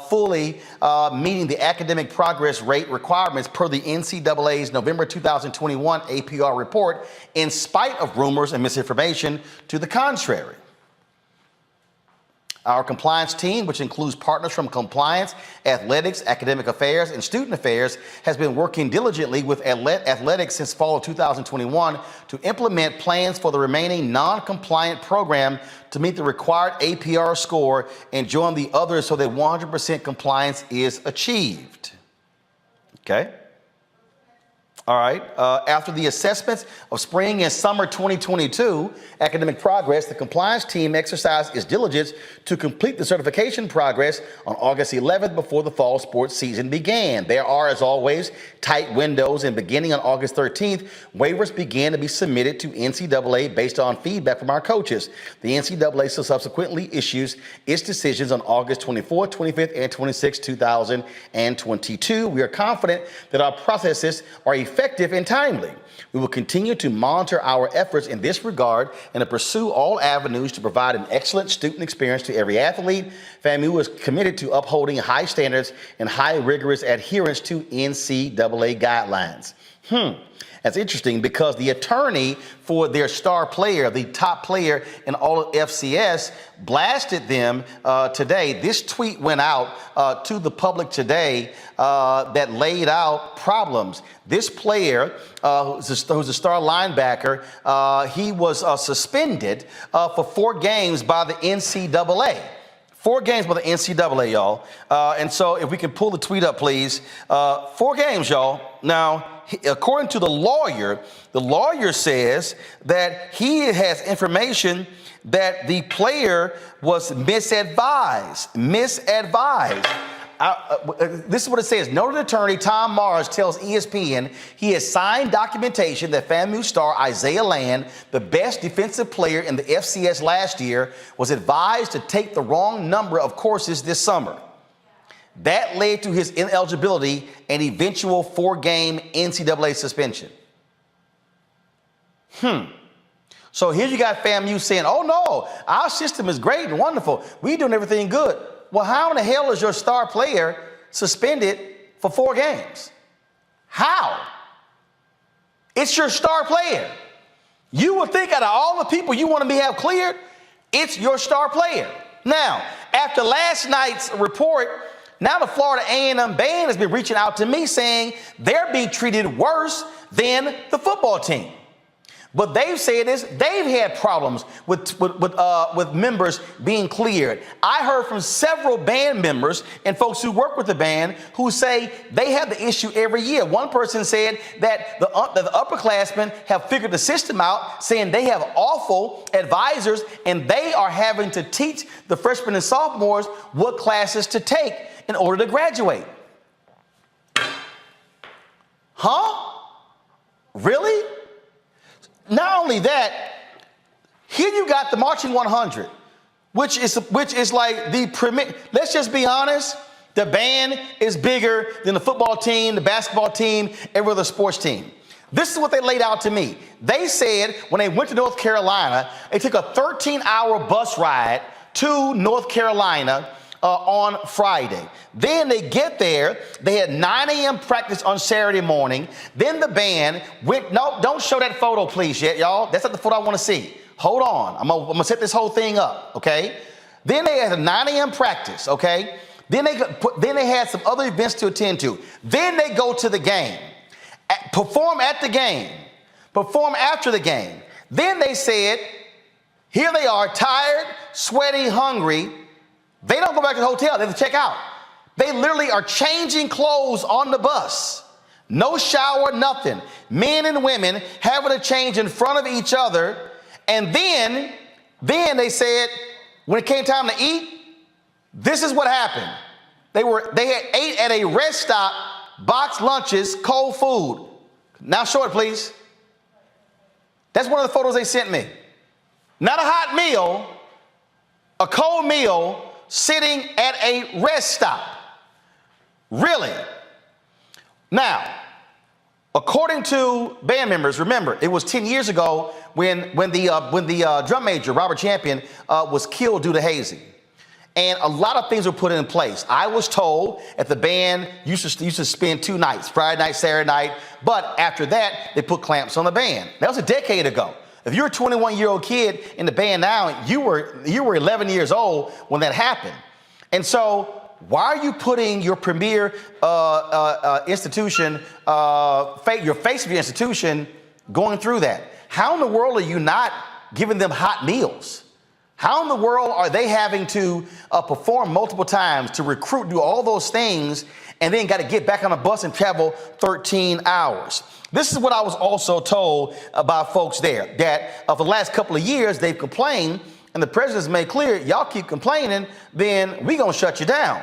fully meeting the academic progress rate requirements per the NCAA's November 2021 APR report, in spite of rumors and misinformation to the contrary. Our compliance team, which includes partners from compliance, athletics, academic affairs, and student affairs, has been working diligently with athletics since fall of 2021 to implement plans for the remaining non-compliant program to meet the required APR score and join the others so that 100% compliance is achieved. Okay. All right. After the assessments of spring and summer 2022 academic progress, the compliance team exercised its diligence to complete the certification progress on August 11th before the fall sports season began. There are, as always, tight windows, and beginning on August 13th, waivers began to be submitted to NCAA based on feedback from our coaches. The NCAA subsequently issues its decisions on August 24th, 25th, and 26th, 2022. We are confident that our processes are effective effective and timely. We will continue to monitor our efforts in this regard and to pursue all avenues to provide an excellent student experience to every athlete. FAMU is committed to upholding high standards and high rigorous adherence to NCAA guidelines. That's interesting because the attorney for their star player, the top player in all of FCS, blasted them today. This tweet went out to the public today that laid out problems. This player, who's a star linebacker, he was suspended for 4 games by the NCAA. 4 games by the NCAA, y'all. And so if we can pull the tweet up, please. 4 games, y'all. Now, according to the lawyer says that he has information that the player was misadvised. This is what it says. Noted attorney Tom Mars tells ESPN he has signed documentation that FAMU star Isaiah Land, the best defensive player in the FCS last year, was advised to take the wrong number of courses this summer. That led to his ineligibility and eventual 4-game NCAA suspension. So here you got FAMU saying, oh no, our system is great and wonderful. We're doing everything good. Well, how in the hell is your star player suspended for 4 games? How? It's your star player. You would think out of all the people you want to have cleared, it's your star player. Now, after last night's report, now the Florida A&M band has been reaching out to me saying they're being treated worse than the football team. But they've said is they've had problems with members being cleared. I heard from several band members and folks who work with the band who say they have the issue every year. One person said that the upperclassmen have figured the system out, saying they have awful advisors and they are having to teach the freshmen and sophomores what classes to take in order to graduate. Huh? Really? Not only that, here you got the Marching 100, which is like the premier. Let's just be honest. The band is bigger than the football team, the basketball team, every other sports team. This is what they laid out to me. They said when they went to North Carolina, they took a 13-hour bus ride to North Carolina on Friday. Then they get there, they had 9 a.m. practice on Saturday morning. Then the band went, no, don't show that photo please yet, y'all. That's not the photo I want to see. Hold on, I'm gonna set this whole thing up, okay? Then they had a 9 a.m. practice, okay? Then they had some other events to attend to. Then they go to the game, perform at the game, perform after the game. Then they said, here they are, tired, sweaty, hungry. They don't go back to the hotel, they have to check out. They literally are changing clothes on the bus. No shower, nothing. Men and women having to change in front of each other. And then they said, when it came time to eat, this is what happened. They had ate at a rest stop, boxed lunches, cold food. Now show it, please. That's one of the photos they sent me. Not a hot meal, a cold meal, sitting at a rest stop. Really? Now, according to band members, remember, it was 10 years ago when the drum major, Robert Champion, was killed due to hazing. And a lot of things were put in place. I was told that the band used to spend 2 nights, Friday night, Saturday night, but after that, they put clamps on the band. That was a decade ago. If you're a 21-year-old kid in the band now, you were 11 years old when that happened. And so why are you putting your premier institution, your face of your institution, going through that? How in the world are you not giving them hot meals? How in the world are they having to perform multiple times to recruit, do all those things, and then got to get back on a bus and travel 13 hours? This is what I was also told about folks there, that for the last couple of years, they've complained, and the president's made clear, y'all keep complaining, then we gonna shut you down.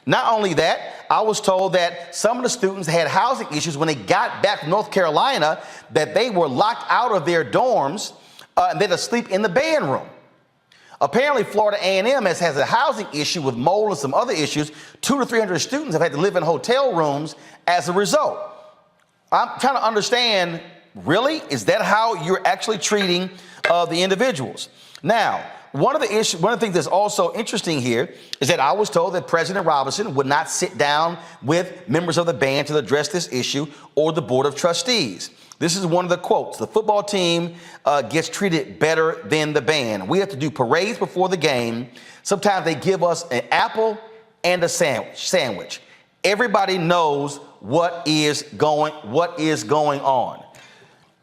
Not only that, I was told that some of the students had housing issues when they got back from North Carolina, that they were locked out of their dorms and they had to sleep in the band room. Apparently, Florida A&M has a housing issue with mold and some other issues. 200 to 300 students have had to live in hotel rooms as a result. I'm trying to understand, really? Is that how you're actually treating the individuals? Now, one of the things that's also interesting here is that I was told that President Robinson would not sit down with members of the band to address this issue or the Board of Trustees. This is one of the quotes. The football team gets treated better than the band. We have to do parades before the game. Sometimes they give us an apple and a sandwich. Everybody knows what is going on.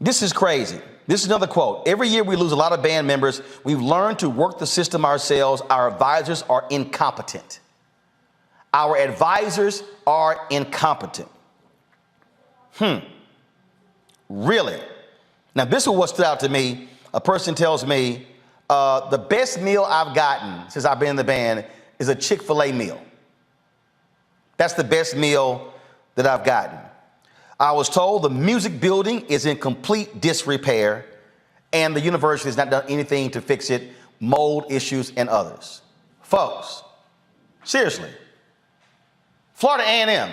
This is crazy. This is another quote. Every year we lose a lot of band members. We've learned to work the system ourselves. Our advisors are incompetent. Our advisors are incompetent. Really? Now, this is what stood out to me. A person tells me, the best meal I've gotten since I've been in the band is a Chick-fil-A meal. That's the best meal that I've gotten. I was told the music building is in complete disrepair and the university has not done anything to fix it, mold issues and others. Folks, seriously, Florida A&M,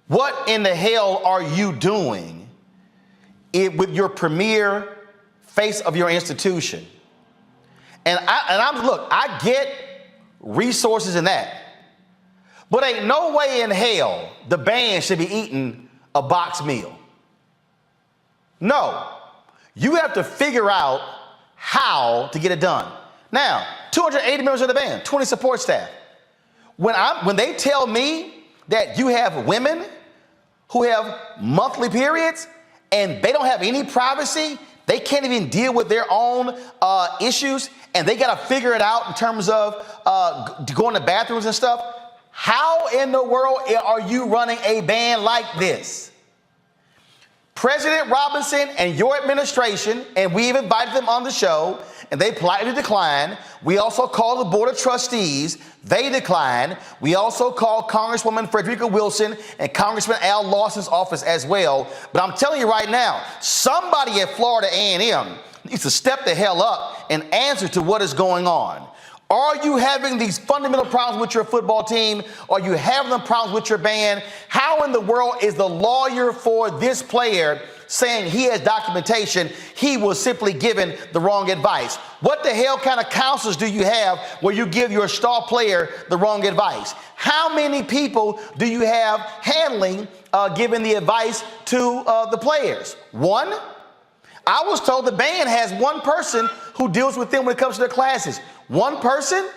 what in the hell are you doing with your premier face of your institution? And I get resources in that, but ain't no way in hell the band should be eating a box meal. No, you have to figure out how to get it done. Now, 280 members of the band, 20 support staff. When they tell me that you have women who have monthly periods and they don't have any privacy, they can't even deal with their own issues, and they got to figure it out in terms of going to bathrooms and stuff. How in the world are you running a band like this? President Robinson and your administration, and we've invited them on the show, and they politely declined. We also called the Board of Trustees. They declined. We also called Congresswoman Frederica Wilson and Congressman Al Lawson's office as well. But I'm telling you right now, somebody at Florida A&M needs to step the hell up and answer to what is going on. Are you having these fundamental problems with your football team? Are you having the problems with your band? How in the world is the lawyer for this player saying he has documentation? He was simply given the wrong advice. What the hell kind of counselors do you have where you give your star player the wrong advice? How many people do you have handling, giving the advice to the players? One? I was told the band has one person who deals with them when it comes to their classes. One person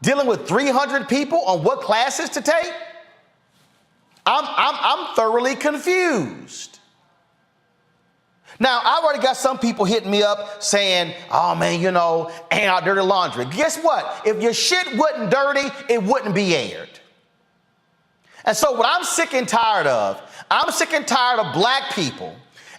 dealing with 300 people on what classes to take? I'm thoroughly confused. Now, I've already got some people hitting me up saying, oh man, ain't our dirty laundry. Guess what? If your shit wasn't dirty, it wouldn't be aired. And so what I'm sick and tired of black people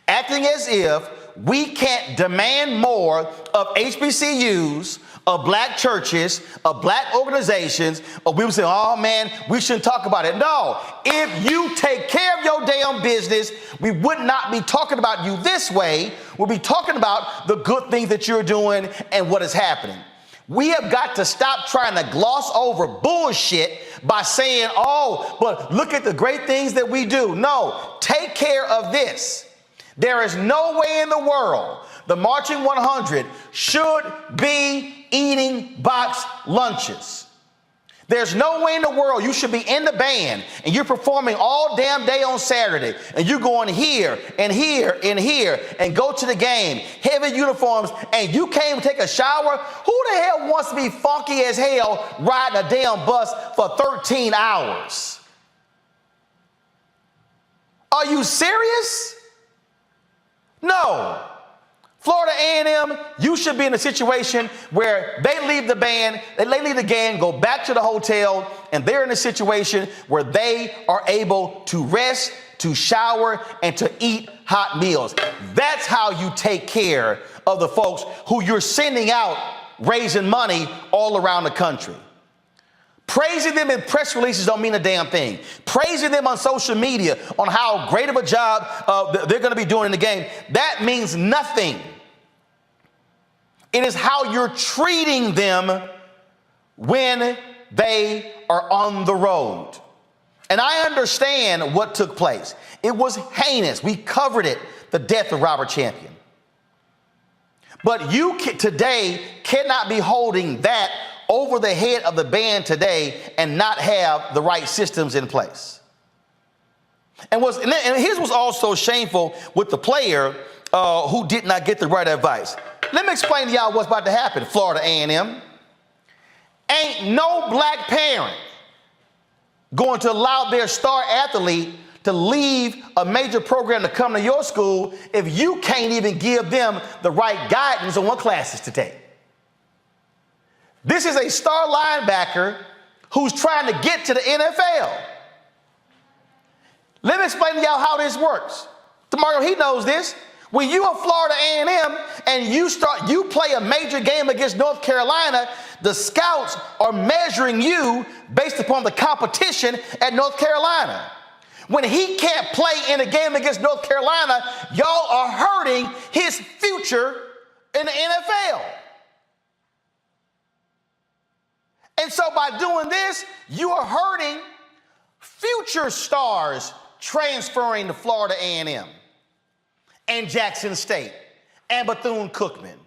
acting as if we can't demand more of HBCUs, of black churches, of black organizations, or we would say, oh man, we shouldn't talk about it. No, if you take care of your damn business, we would not be talking about you this way. We'll be talking about the good things that you're doing and what is happening. We have got to stop trying to gloss over bullshit by saying, oh, but look at the great things that we do. No, take care of this. There is no way in the world the Marching 100 should be eating box lunches. There's no way in the world you should be in the band and you're performing all damn day on Saturday and you're going here and here and here and go to the game, heavy uniforms, and you can't even take a shower. Who the hell wants to be funky as hell riding a damn bus for 13 hours? Are you serious? No. Florida A&M, you should be in a situation where they leave the band, they leave the game, go back to the hotel, and they're in a situation where they are able to rest, to shower, and to eat hot meals. That's how you take care of the folks who you're sending out raising money all around the country. Praising them in press releases don't mean a damn thing. Praising them on social media on how great of a job they're going to be doing in the game, that means nothing. It is how you're treating them when they are on the road. And I understand what took place. It was heinous. We covered it, the death of Robert Champion. But you today cannot be holding that over the head of the band today and not have the right systems in place. And his was also shameful with the player who did not get the right advice. Let me explain to y'all what's about to happen. Florida A&M. Ain't no black parent going to allow their star athlete to leave a major program to come to your school if you can't even give them the right guidance on what classes to take. This is a star linebacker who's trying to get to the NFL. Let me explain to y'all how this works. Mario, he knows this. When you are Florida A&M and you play a major game against North Carolina, the scouts are measuring you based upon the competition at North Carolina. When he can't play in a game against North Carolina, y'all are hurting his future in the NFL. And so by doing this, you are hurting future stars transferring to Florida A&M and Jackson State and Bethune-Cookman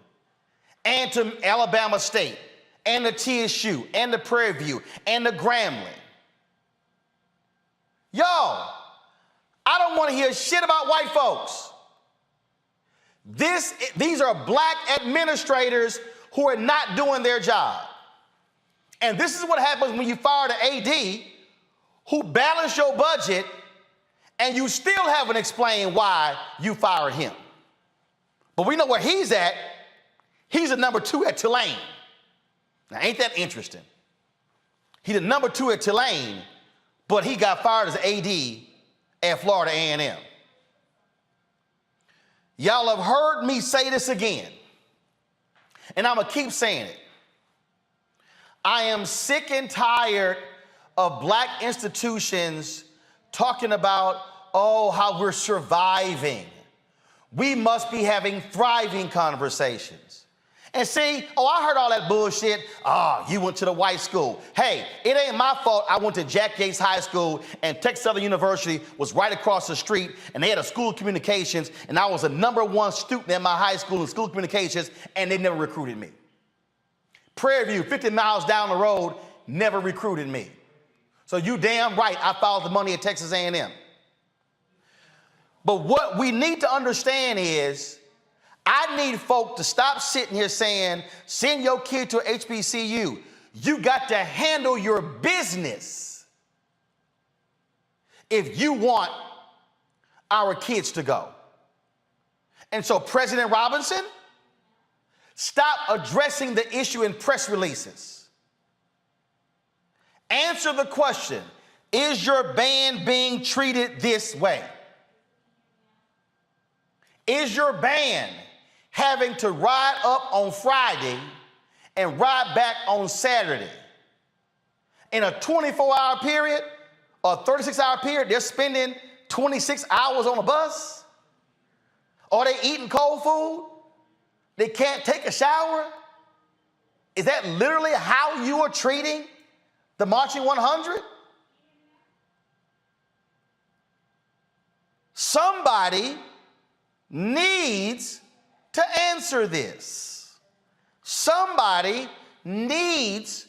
and to Alabama State and the TSU and the Prairie View and the Grambling. Y'all, I don't want to hear shit about white folks. These are black administrators who are not doing their job. And this is what happens when you fire the AD who balanced your budget and you still haven't explained why you fired him. But we know where he's at. He's a number 2 at Tulane. Now, ain't that interesting? He's a number 2 at Tulane, but he got fired as AD at Florida A&M. Y'all have heard me say this again, and I'm going to keep saying it. I am sick and tired of black institutions talking about, oh, how we're surviving. We must be having thriving conversations. And see, oh, I heard all that bullshit. You went to the white school. Hey, it ain't my fault I went to Jack Yates High School and Texas Southern University was right across the street and they had a school of communications and I was a number 1 student in my high school in school of communications and they never recruited me. Prairie View, 50 miles down the road, never recruited me. So you damn right I followed the money at Texas A&M. But what we need to understand is I need folk to stop sitting here saying, send your kid to a HBCU. You got to handle your business if you want our kids to go. And so President Robinson, stop addressing the issue in press releases. Answer the question, is your band being treated this way? Is your band having to ride up on Friday and ride back on Saturday? In a 24-hour period or 36-hour period, they're spending 26 hours on a bus? Are they eating cold food? They can't take a shower? Is that literally how you are treating the Marching 100? Somebody needs to answer this. Somebody needs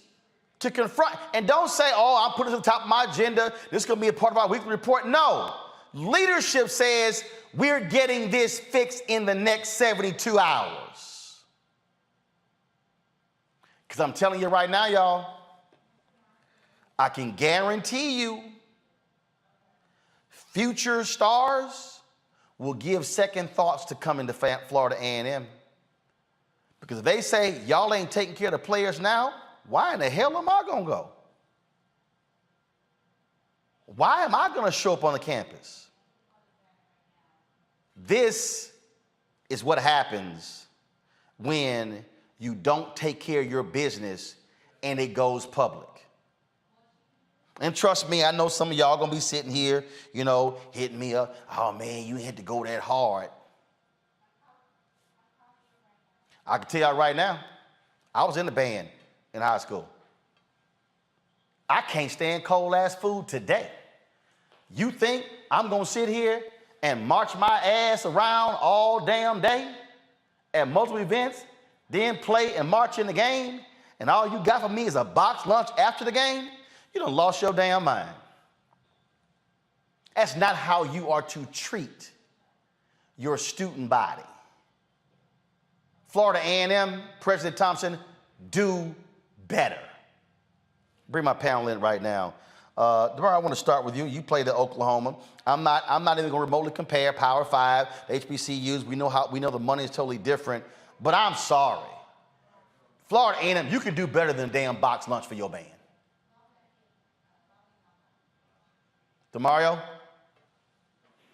to confront, and don't say, oh, I'm putting it to the top of my agenda. This is going to be a part of our weekly report. No. Leadership says we're getting this fixed in the next 72 hours. Because I'm telling you right now, y'all, I can guarantee you future stars will give second thoughts to coming to Florida A&M. Because if they say, y'all ain't taking care of the players now, why in the hell am I going to go? Why am I going to show up on the campus? This is what happens when you don't take care of your business and it goes public. And trust me, I know some of y'all gonna be sitting here, hitting me up. Oh man, you had to go that hard. I can tell y'all right now, I was in the band in high school. I can't stand cold ass food today. You think I'm going to sit here and march my ass around all damn day at multiple events, then play and march in the game, and all you got for me is a box lunch after the game? You done lost your damn mind. That's not how you are to treat your student body. Florida A&M, President Thompson, do better. Bring my panel in right now. DeMar, I want to start with you. You played at Oklahoma. I'm not even going to remotely compare Power 5, the HBCUs. We know the money is totally different, but I'm sorry. Florida A&M, you can do better than a damn box lunch for your band. DeMario?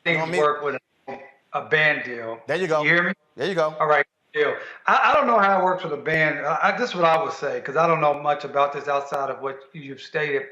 Things work with a band deal. There you go. You hear me? There you go. All right, deal. I don't know how it works with a band. This is what I would say, because I don't know much about this outside of what you've stated.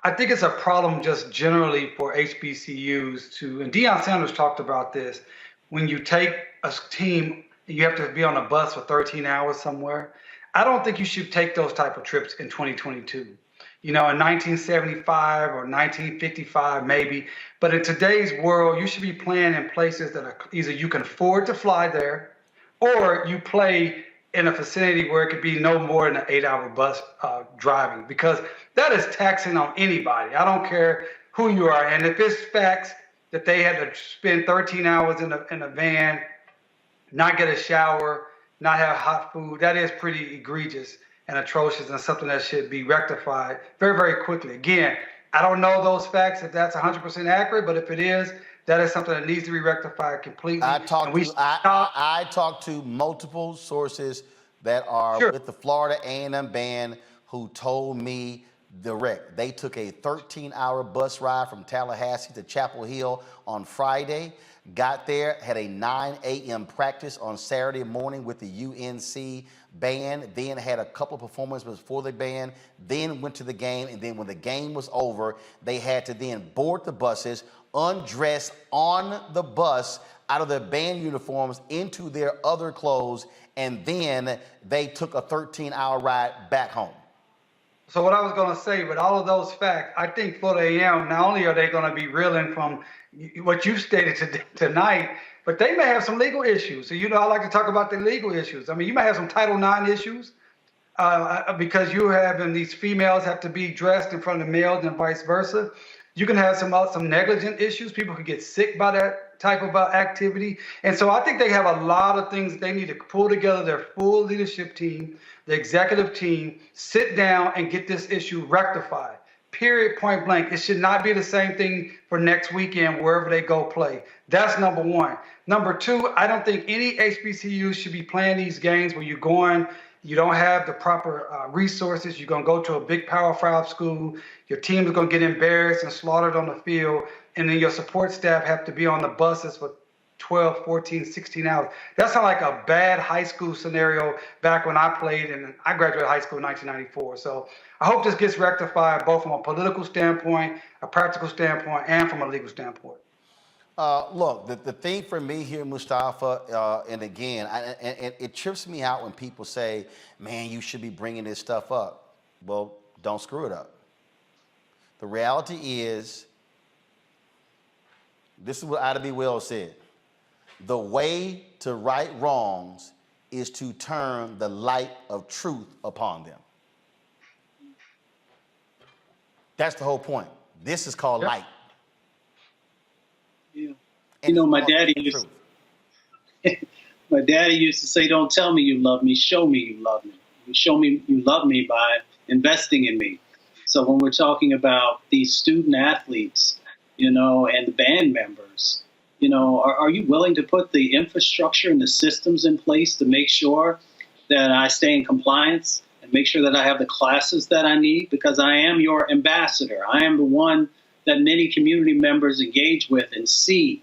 I think it's a problem just generally for HBCUs to, and Deion Sanders talked about this, when you take a team, you have to be on a bus for 13 hours somewhere. I don't think you should take those type of trips in 2022. You know, in 1975 or 1955, maybe. But in today's world, you should be playing in places that are either you can afford to fly there, or you play in a vicinity where it could be no more than an 8-hour bus driving, because that is taxing on anybody. I don't care who you are. And if it's facts that they had to spend 13 hours in a van, not get a shower, not have hot food, that is pretty egregious and atrocious, and something that should be rectified very, very quickly. Again, I don't know those facts, if that's 100% accurate, but if it is, that is something that needs to be rectified completely. I talked to multiple sources that are with the Florida A&M band who told me direct. They took a 13-hour bus ride from Tallahassee to Chapel Hill on Friday, got there, had a 9 a.m. practice on Saturday morning with the UNC band, then had a couple of performances for the band, then went to the game, and then when the game was over, they had to then board the buses, undress on the bus out of their band uniforms into their other clothes, and then they took a 13-hour ride back home. So what I was going to say, with all of those facts, I think Florida A&M, not only are they going to be reeling from what you stated tonight, but they may have some legal issues. So, you know, I like to talk about the legal issues. I mean, you might have some Title IX issues because you having these females have to be dressed in front of males and vice versa. You can have some negligent issues. People could get sick by that type of activity. And so I think they have a lot of things that they need to pull together their full leadership team, the executive team, sit down and get this issue rectified. Period, point blank. It should not be the same thing for next weekend wherever they go play. That's number one. Number two, I don't think any HBCU should be playing these games where you're going, you don't have the proper resources. You're going to go to a big Power 5 school. Your team is going to get embarrassed and slaughtered on the field. And then your support staff have to be on the buses for 12, 14, 16 hours. That sounds like a bad high school scenario back when I played, and I graduated high school in 1994. So I hope this gets rectified both from a political standpoint, a practical standpoint, and from a legal standpoint. Look, the thing for me here, Mustafa, and again, it trips me out when people say, man, you should be bringing this stuff up. Well, don't screw it up. The reality is, this is what Ida B. Wells said, the way to right wrongs is to turn the light of truth upon them. That's the whole point. This is called light. Yeah. You know, my daddy used to say, don't tell me you love me, show me you love me. You show me you love me by investing in me. So when we're talking about these student athletes, you know, and the band members, you know, are you willing to put the infrastructure and the systems in place to make sure that I stay in compliance and make sure that I have the classes that I need? Because I am your ambassador. I am the one that many community members engage with and see.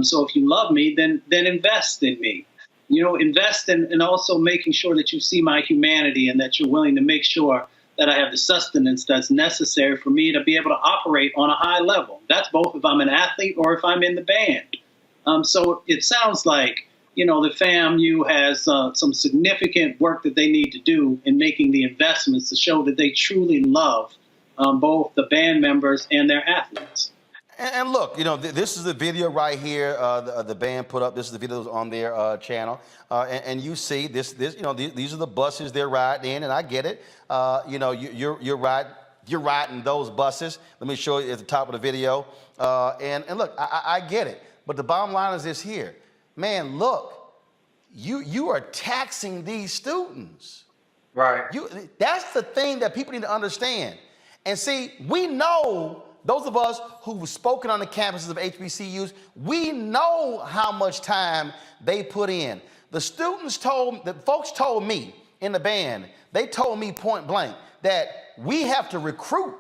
So if you love me, then invest in me. You know, invest in also making sure that you see my humanity and that you're willing to make sure that I have the sustenance that's necessary for me to be able to operate on a high level. That's both if I'm an athlete or if I'm in the band. So it sounds like, you know, the FAMU has some significant work that they need to do in making the investments to show that they truly love both the band members and their athletes. And look, this is the video right here. The band put up. This is the video on their channel, and you see this. These are the buses they're riding in, and I get it. You're riding those buses. Let me show you at the top of the video. And look, I get it. But the bottom line is this here, man. Look, you are taxing these students. Right. That's the thing that people need to understand. And see, we know. Those of us who've spoken on the campuses of HBCUs, we know how much time they put in. The folks told me in the band, they told me point blank that we have to recruit.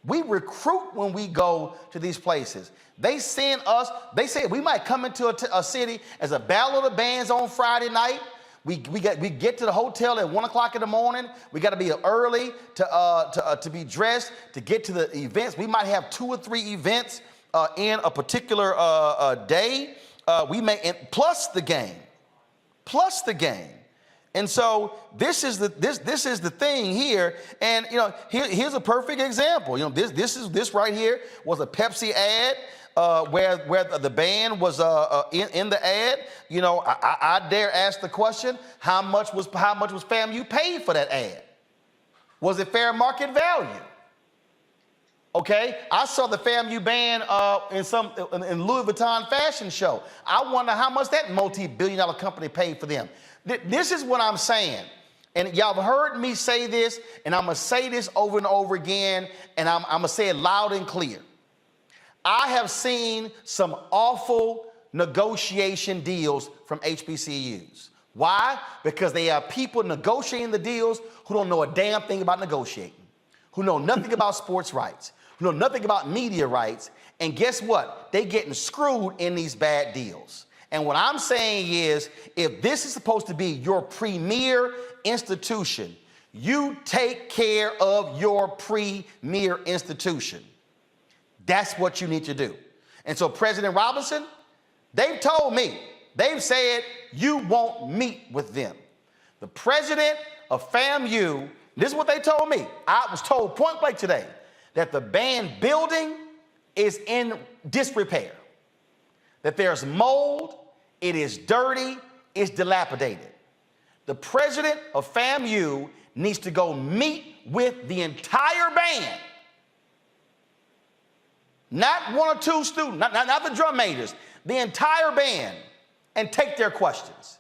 We recruit when we go to these places. They send us, they say we might come into a city as a battle of the bands on Friday night. We get to the hotel at 1 o'clock in the morning. We got to be early to be dressed to get to the events. We might have 2 or 3 events in a particular day. Plus the game. And so this is the thing here. And here's a perfect example. This right here was a Pepsi ad. Where the band was in the ad. I dare ask the question: how much was FAMU paid for that ad? Was it fair market value? Okay, I saw the FAMU band in Louis Vuitton fashion show. I wonder how much that multi-billion-dollar company paid for them. This is what I'm saying. And y'all have heard me say this, and I'm gonna say this over and over again, and I'm gonna say it loud and clear. I have seen some awful negotiation deals from HBCUs. Why? Because they are people negotiating the deals who don't know a damn thing about negotiating, who know nothing about sports rights, who know nothing about media rights, and guess what? They getting screwed in these bad deals. And what I'm saying is, if this is supposed to be your premier institution, you take care of your premier institution. That's what you need to do. And so President Robinson, they've told me, they've said you won't meet with them. The president of FAMU, this is what they told me. I was told point blank today that the band building is in disrepair, that there's mold, it is dirty, it's dilapidated. The president of FAMU needs to go meet with the entire band. Not 1 or 2 students, not the drum majors, the entire band, and take their questions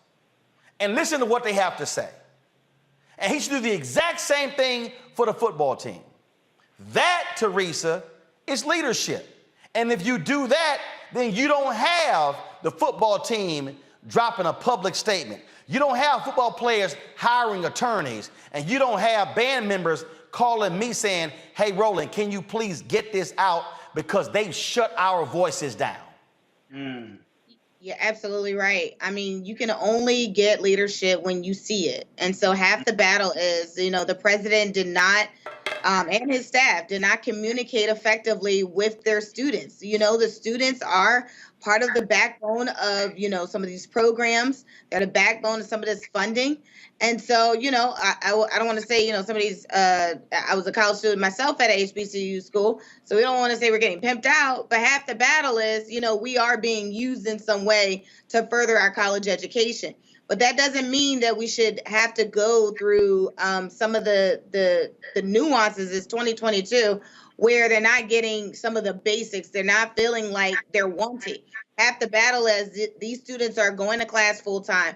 and listen to what they have to say. And he should do the exact same thing for the football team. That, Teresa, is leadership. And if you do that, then you don't have the football team dropping a public statement. You don't have football players hiring attorneys, and you don't have band members calling me saying, hey, Roland, can you please get this out because they've shut our voices down. You're absolutely right. I mean, you can only get leadership when you see it. And so half the battle is, the president did not, and his staff did not communicate effectively with their students. The students are part of the backbone of, some of these programs. They're the backbone of some of this funding. And so, I don't want to say, some of these, I was a college student myself at a HBCU school, so we don't want to say we're getting pimped out, but half the battle is, we are being used in some way to further our college education. But that doesn't mean that we should have to go through some of the nuances. It's 2022, where they're not getting some of the basics. They're not feeling like they're wanted. Half the battle is these students are going to class full time.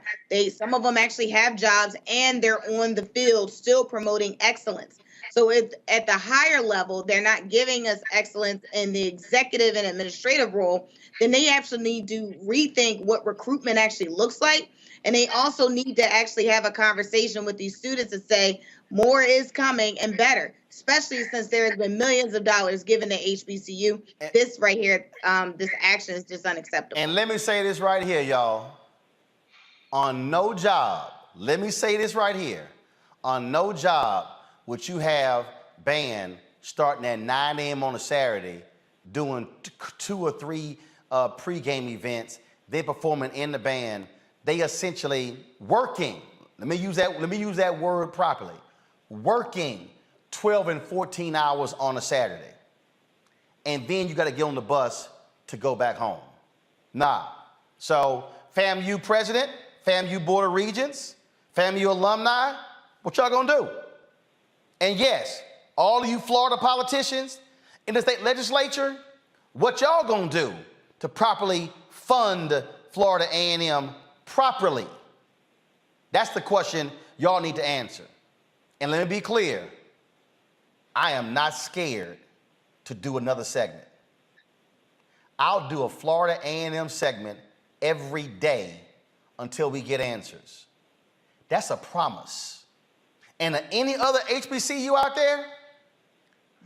Some of them actually have jobs and they're on the field still promoting excellence. So if at the higher level, they're not giving us excellence in the executive and administrative role, then they actually need to rethink what recruitment actually looks like. And they also need to actually have a conversation with these students and say, more is coming and better, especially since there has been millions of dollars given to HBCU. This right here, this action is just unacceptable. And let me say this right here, y'all. On no job, let me say this right here. On no job would you have band starting at 9 a.m. on a Saturday, doing 2 or 3 pregame events. They performing in the band. They essentially working. Let me use that word properly. Working 12 and 14 hours on a Saturday. and then you got to get on the bus to go back home. Nah. So FAMU president, FAMU board of regents, FAMU alumni, what y'all gonna do? And yes, all of you Florida politicians in the state legislature, what y'all gonna do to properly fund Florida A&M properly? That's the question y'all need to answer. And let me be clear, I am not scared to do another segment. I'll do a Florida A&M segment every day until we get answers. That's a promise. And any other HBCU out there,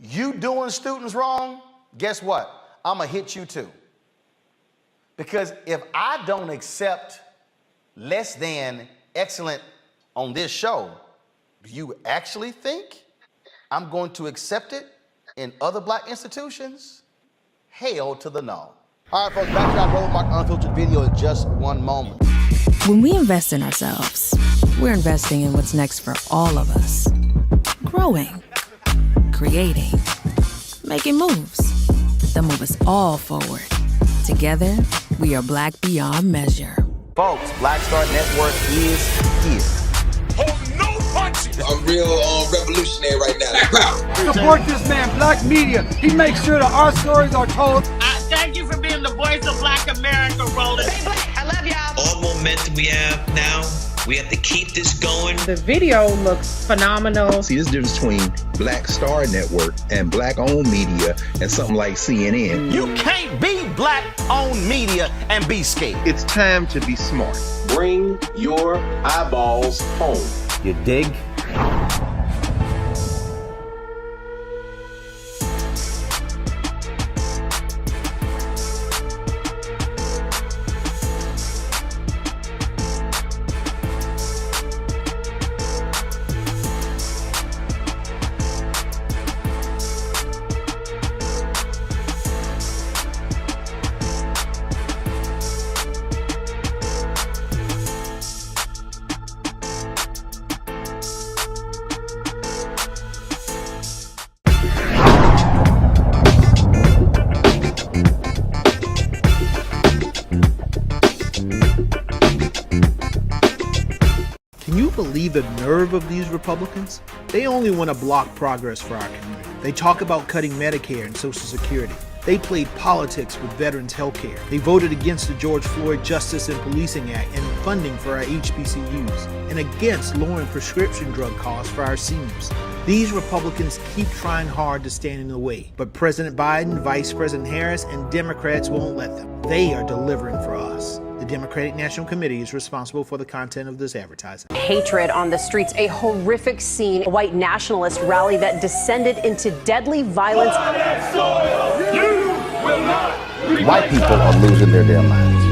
you doing students wrong, guess what? I'm gonna hit you too. Because if I don't accept less than excellent on this show, do you actually think I'm going to accept it in other black institutions? Hell to the no. All right, folks, back to our Roland Mark Unfiltered video in just one moment. When we invest in ourselves, we're investing in what's next for all of us. Growing, creating, making moves that move us all forward. Together, we are Black beyond measure. Folks, Black Star Network is here. Oh, no punches! I'm real revolutionary right now. Support this man, Black Media. He makes sure that our stories are told. Thank you for being the voice of Black America, Roland. Stay black. I love y'all. All momentum we have now, we have to keep this going. The video looks phenomenal. See, this difference between Black Star Network and black-owned media and something like CNN. You can't be black-owned media and be scared. It's time to be smart. Bring your eyeballs home. You dig? Can you believe the nerve of these Republicans? They only want to block progress for our community. They talk about cutting Medicare and Social Security. They played politics with veterans' health care. They voted against the George Floyd Justice and Policing Act and funding for our HBCUs, and against lowering prescription drug costs for our seniors. These Republicans keep trying hard to stand in the way, but President Biden, Vice President Harris, and Democrats won't let them. They are delivering for us. The Democratic National Committee is responsible for the content of this advertising. Hatred on the streets, a horrific scene, a white nationalist rally that descended into deadly violence. White people are losing their damn minds.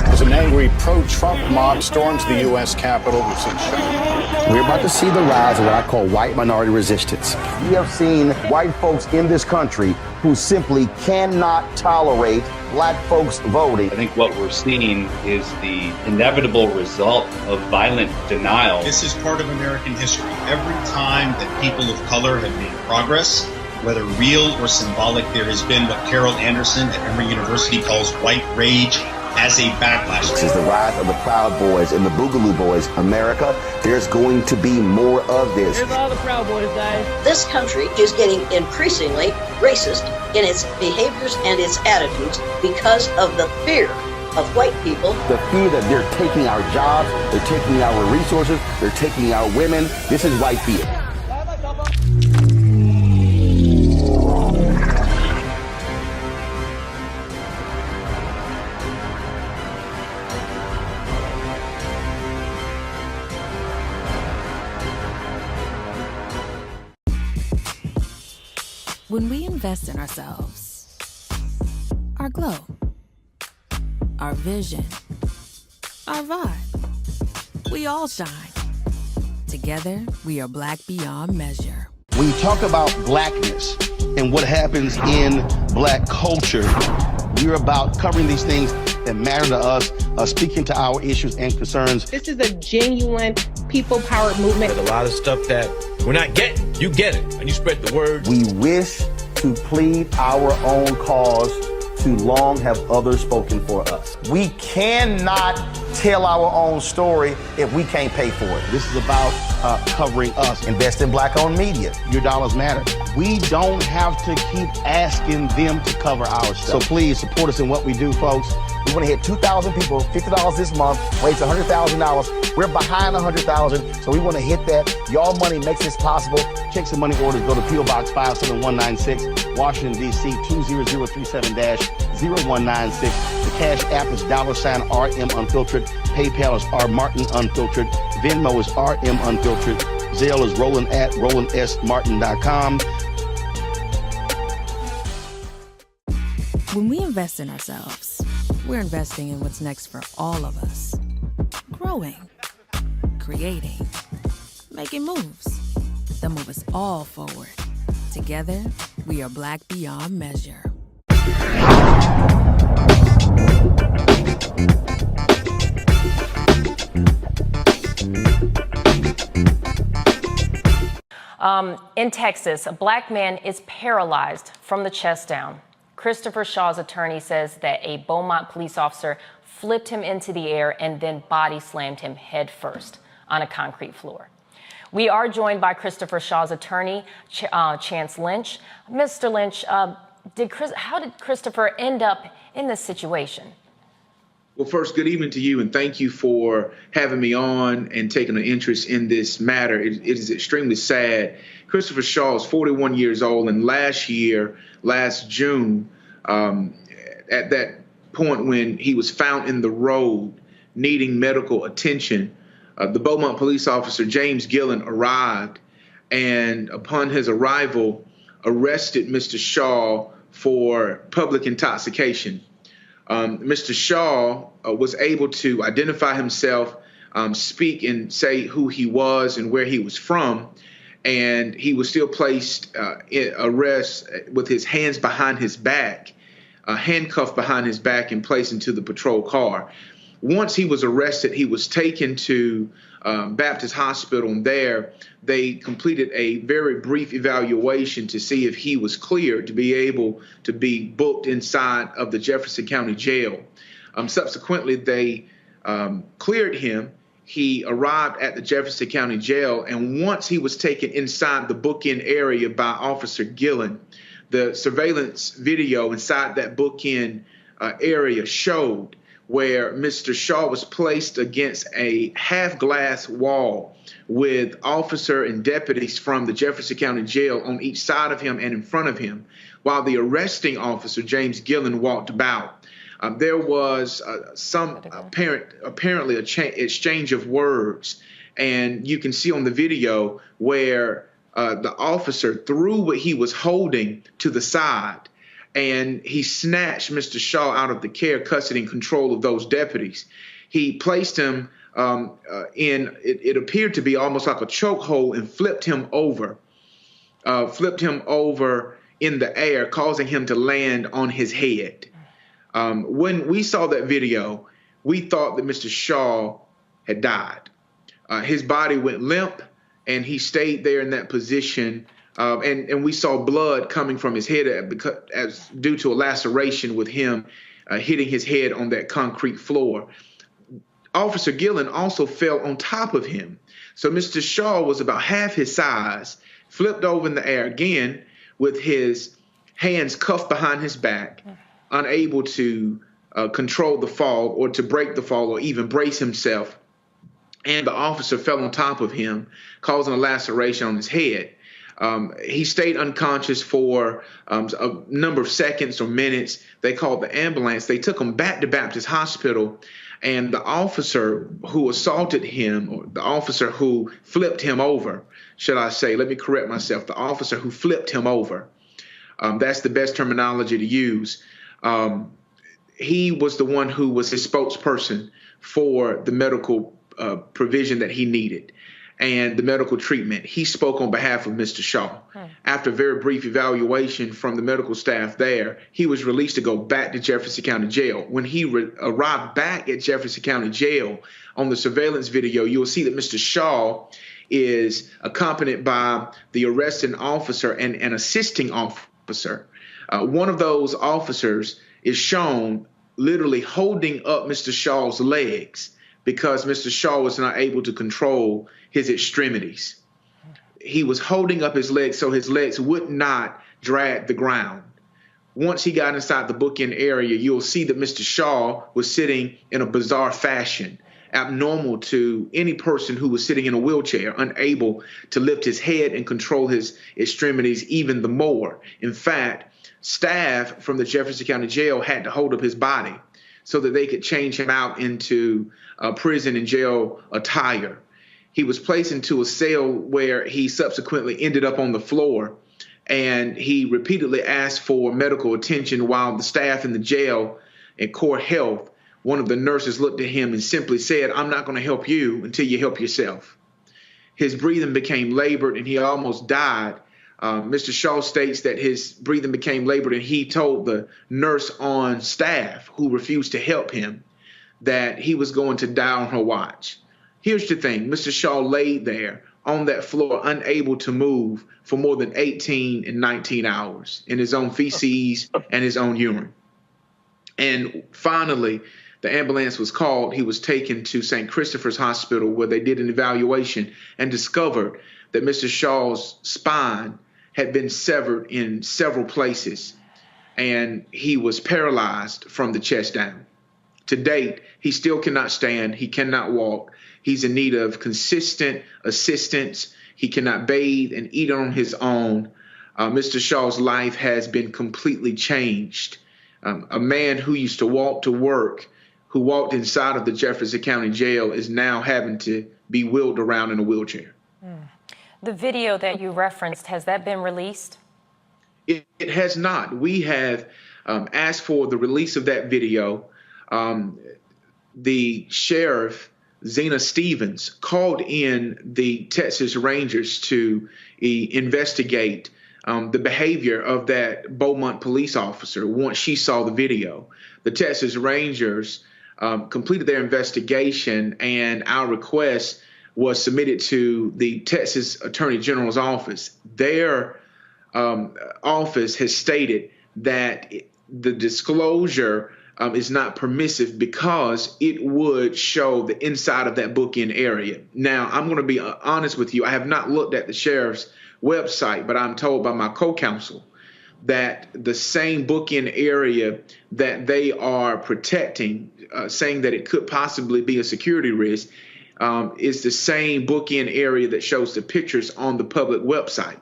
As an angry pro-Trump mob storms the U.S. Capitol, we've seen shooting. We're about to see the rise of what I call white minority resistance. We have seen white folks in this country who simply cannot tolerate black folks voting. I think what we're seeing is the inevitable result of violent denial. This is part of American history. Every time that people of color have made progress, whether real or symbolic, there has been what Carol Anderson at Emory University calls white rage as a backlash. This is the rise of the Proud Boys and the Boogaloo Boys. America, there's going to be more of this. Here's all the Proud Boys, guys. This country is getting increasingly racist in its behaviors and its attitudes because of the fear of white people. The fear that they're taking our jobs, they're taking our resources, they're taking our women. This is white fear. When we invest in ourselves, our glow, our vision, our vibe, we all shine. Together, we are Black beyond measure. When you talk about blackness and what happens in black culture, we're about covering these things that matter to us, speaking to our issues and concerns. This is a genuine people-powered movement. There's a lot of stuff that we're not getting. You get it, and you spread the word. We wish to plead our own cause. Too long have others spoken for us. We cannot tell our own story if we can't pay for it. This is about covering us. Invest in black-owned media. Your dollars matter. We don't have to keep asking them to cover our stuff. So please support us in what we do, folks. We want to hit 2,000 people, $50 this month, raise $100,000. We're behind 100,000, so we want to hit that. Y'all money makes this possible. Checks and money orders go to P.O. Box 57196, Washington, D.C. 20037-0196. The Cash App is $RM Unfiltered. PayPal is R Martin Unfiltered. Venmo is RM Unfiltered. Zelle is Roland at RolandSMartin.com. When we invest in ourselves, we're investing in what's next for all of us. Growing, creating, making moves that move us all forward. Together, we are Black beyond measure. In Texas, a black man is paralyzed from the chest down. Christopher Shaw's attorney says that a Beaumont police officer flipped him into the air and then body slammed him head first on a concrete floor. We are joined by Christopher Shaw's attorney, Chance Lynch. Mr. Lynch, how did Christopher end up in this situation? Well, first, good evening to you, and thank you for having me on and taking an interest in this matter. It is extremely sad. Christopher Shaw is 41 years old, and last June, at that point when he was found in the road needing medical attention, the Beaumont police officer, James Gillen, arrived, and upon his arrival, arrested Mr. Shaw for public intoxication. Mr. Shaw was able to identify himself, speak and say who he was and where he was from, and he was still placed in arrest with his hands behind his back, handcuffed behind his back and placed into the patrol car. Once he was arrested, he was taken to Baptist Hospital, and there they completed a very brief evaluation to see if he was cleared to be able to be booked inside of the Jefferson County Jail. Subsequently, they cleared him. He arrived at the Jefferson County Jail, and once he was taken inside the bookend area by Officer Gillen, the surveillance video inside that bookend area showed where Mr. Shaw was placed against a half-glass wall with officer and deputies from the Jefferson County Jail on each side of him and in front of him, while the arresting officer, James Gillen, walked about. There was some apparently exchange of words, and you can see on the video where the officer threw what he was holding to the side, and he snatched Mr. Shaw out of the care, custody, and control of those deputies. He placed him in, it appeared to be almost like a chokehold, and flipped him over in the air, causing him to land on his head. When we saw that video, we thought that Mr. Shaw had died. His body went limp, and he stayed there in that position. And we saw blood coming from his head due to a laceration with him hitting his head on that concrete floor. Officer Gillen also fell on top of him. So Mr. Shaw was about half his size, flipped over in the air again with his hands cuffed behind his back, unable to control the fall or to break the fall or even brace himself. And the officer fell on top of him, causing a laceration on his head. He stayed unconscious for a number of seconds or minutes. They called the ambulance. They took him back to Baptist Hospital, and the officer who assaulted him, or the officer who flipped him over, should I say, let me correct myself, the officer who flipped him over, that's the best terminology to use. He was the one who was his spokesperson for the medical provision that he needed and the medical treatment. He spoke on behalf of Mr. Shaw. After a very brief evaluation from the medical staff there, he was released to go back to Jefferson County Jail. When he arrived back at Jefferson County Jail, on the surveillance video, you will see that Mr. Shaw is accompanied by the arresting officer and an assisting officer officer. One of those officers is shown literally holding up Mr. Shaw's legs because Mr. Shaw was not able to control his extremities. He was holding up his legs so his legs would not drag the ground. Once he got inside the bookend area, you'll see that Mr. Shaw was sitting in a bizarre fashion, abnormal to any person who was sitting in a wheelchair, unable to lift his head and control his extremities even the more. In fact, staff from the Jefferson County Jail had to hold up his body so that they could change him out into prison and jail attire. He was placed into a cell where he subsequently ended up on the floor, and he repeatedly asked for medical attention while the staff in the jail and court health, one of the nurses looked at him and simply said, "I'm not going to help you until you help yourself." His breathing became labored and he almost died. Mr. Shaw states that his breathing became labored and he told the nurse on staff who refused to help him that he was going to die on her watch. Here's the thing. Mr. Shaw laid there on that floor, unable to move for more than 18 and 19 hours in his own feces and his own urine. And finally, the ambulance was called. He was taken to St. Christopher's Hospital where they did an evaluation and discovered that Mr. Shaw's spine had been severed in several places and he was paralyzed from the chest down. To date, he still cannot stand. He cannot walk. He's in need of consistent assistance. He cannot bathe and eat on his own. Mr. Shaw's life has been completely changed. A man who used to walk to work, who walked inside of the Jefferson County Jail, is now having to be wheeled around in a wheelchair. The video that you referenced, has that been released? It has not. We have asked for the release of that video. The sheriff, Zena Stevens, called in the Texas Rangers to investigate the behavior of that Beaumont police officer once she saw the video. The Texas Rangers completed their investigation, and our request was submitted to the Texas Attorney General's office. Their office has stated that the disclosure is not permissive because it would show the inside of that bookend area. Now, I'm going to be honest with you. I have not looked at the sheriff's website, but I'm told by my co-counsel that the same bookend area that they are protecting, saying that it could possibly be a security risk, is the same bookend area that shows the pictures on the public website.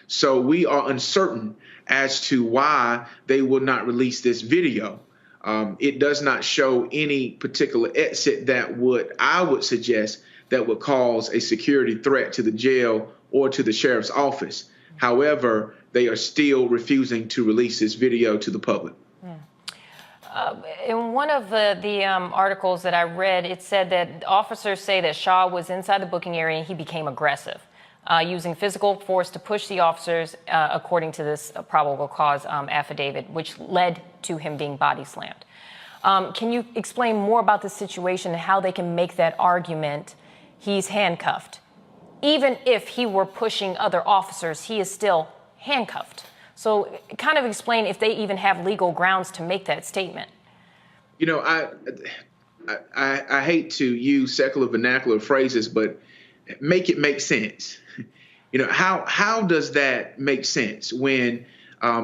So we are uncertain as to why they will not release this video. It does not show any particular exit that I would suggest that would cause a security threat to the jail or to the sheriff's office. However, they are still refusing to release this video to the public. In one of the articles that I read, it said that officers say that Shaw was inside the booking area and he became aggressive, using physical force to push the officers, according to this probable cause affidavit, which led to him being body slammed. Can you explain more about the situation and how they can make that argument? He's handcuffed. Even if he were pushing other officers, he is still handcuffed. So kind of explain if they even have legal grounds to make that statement. You know, I hate to use secular vernacular phrases, but make it make sense. You know, how does that make sense when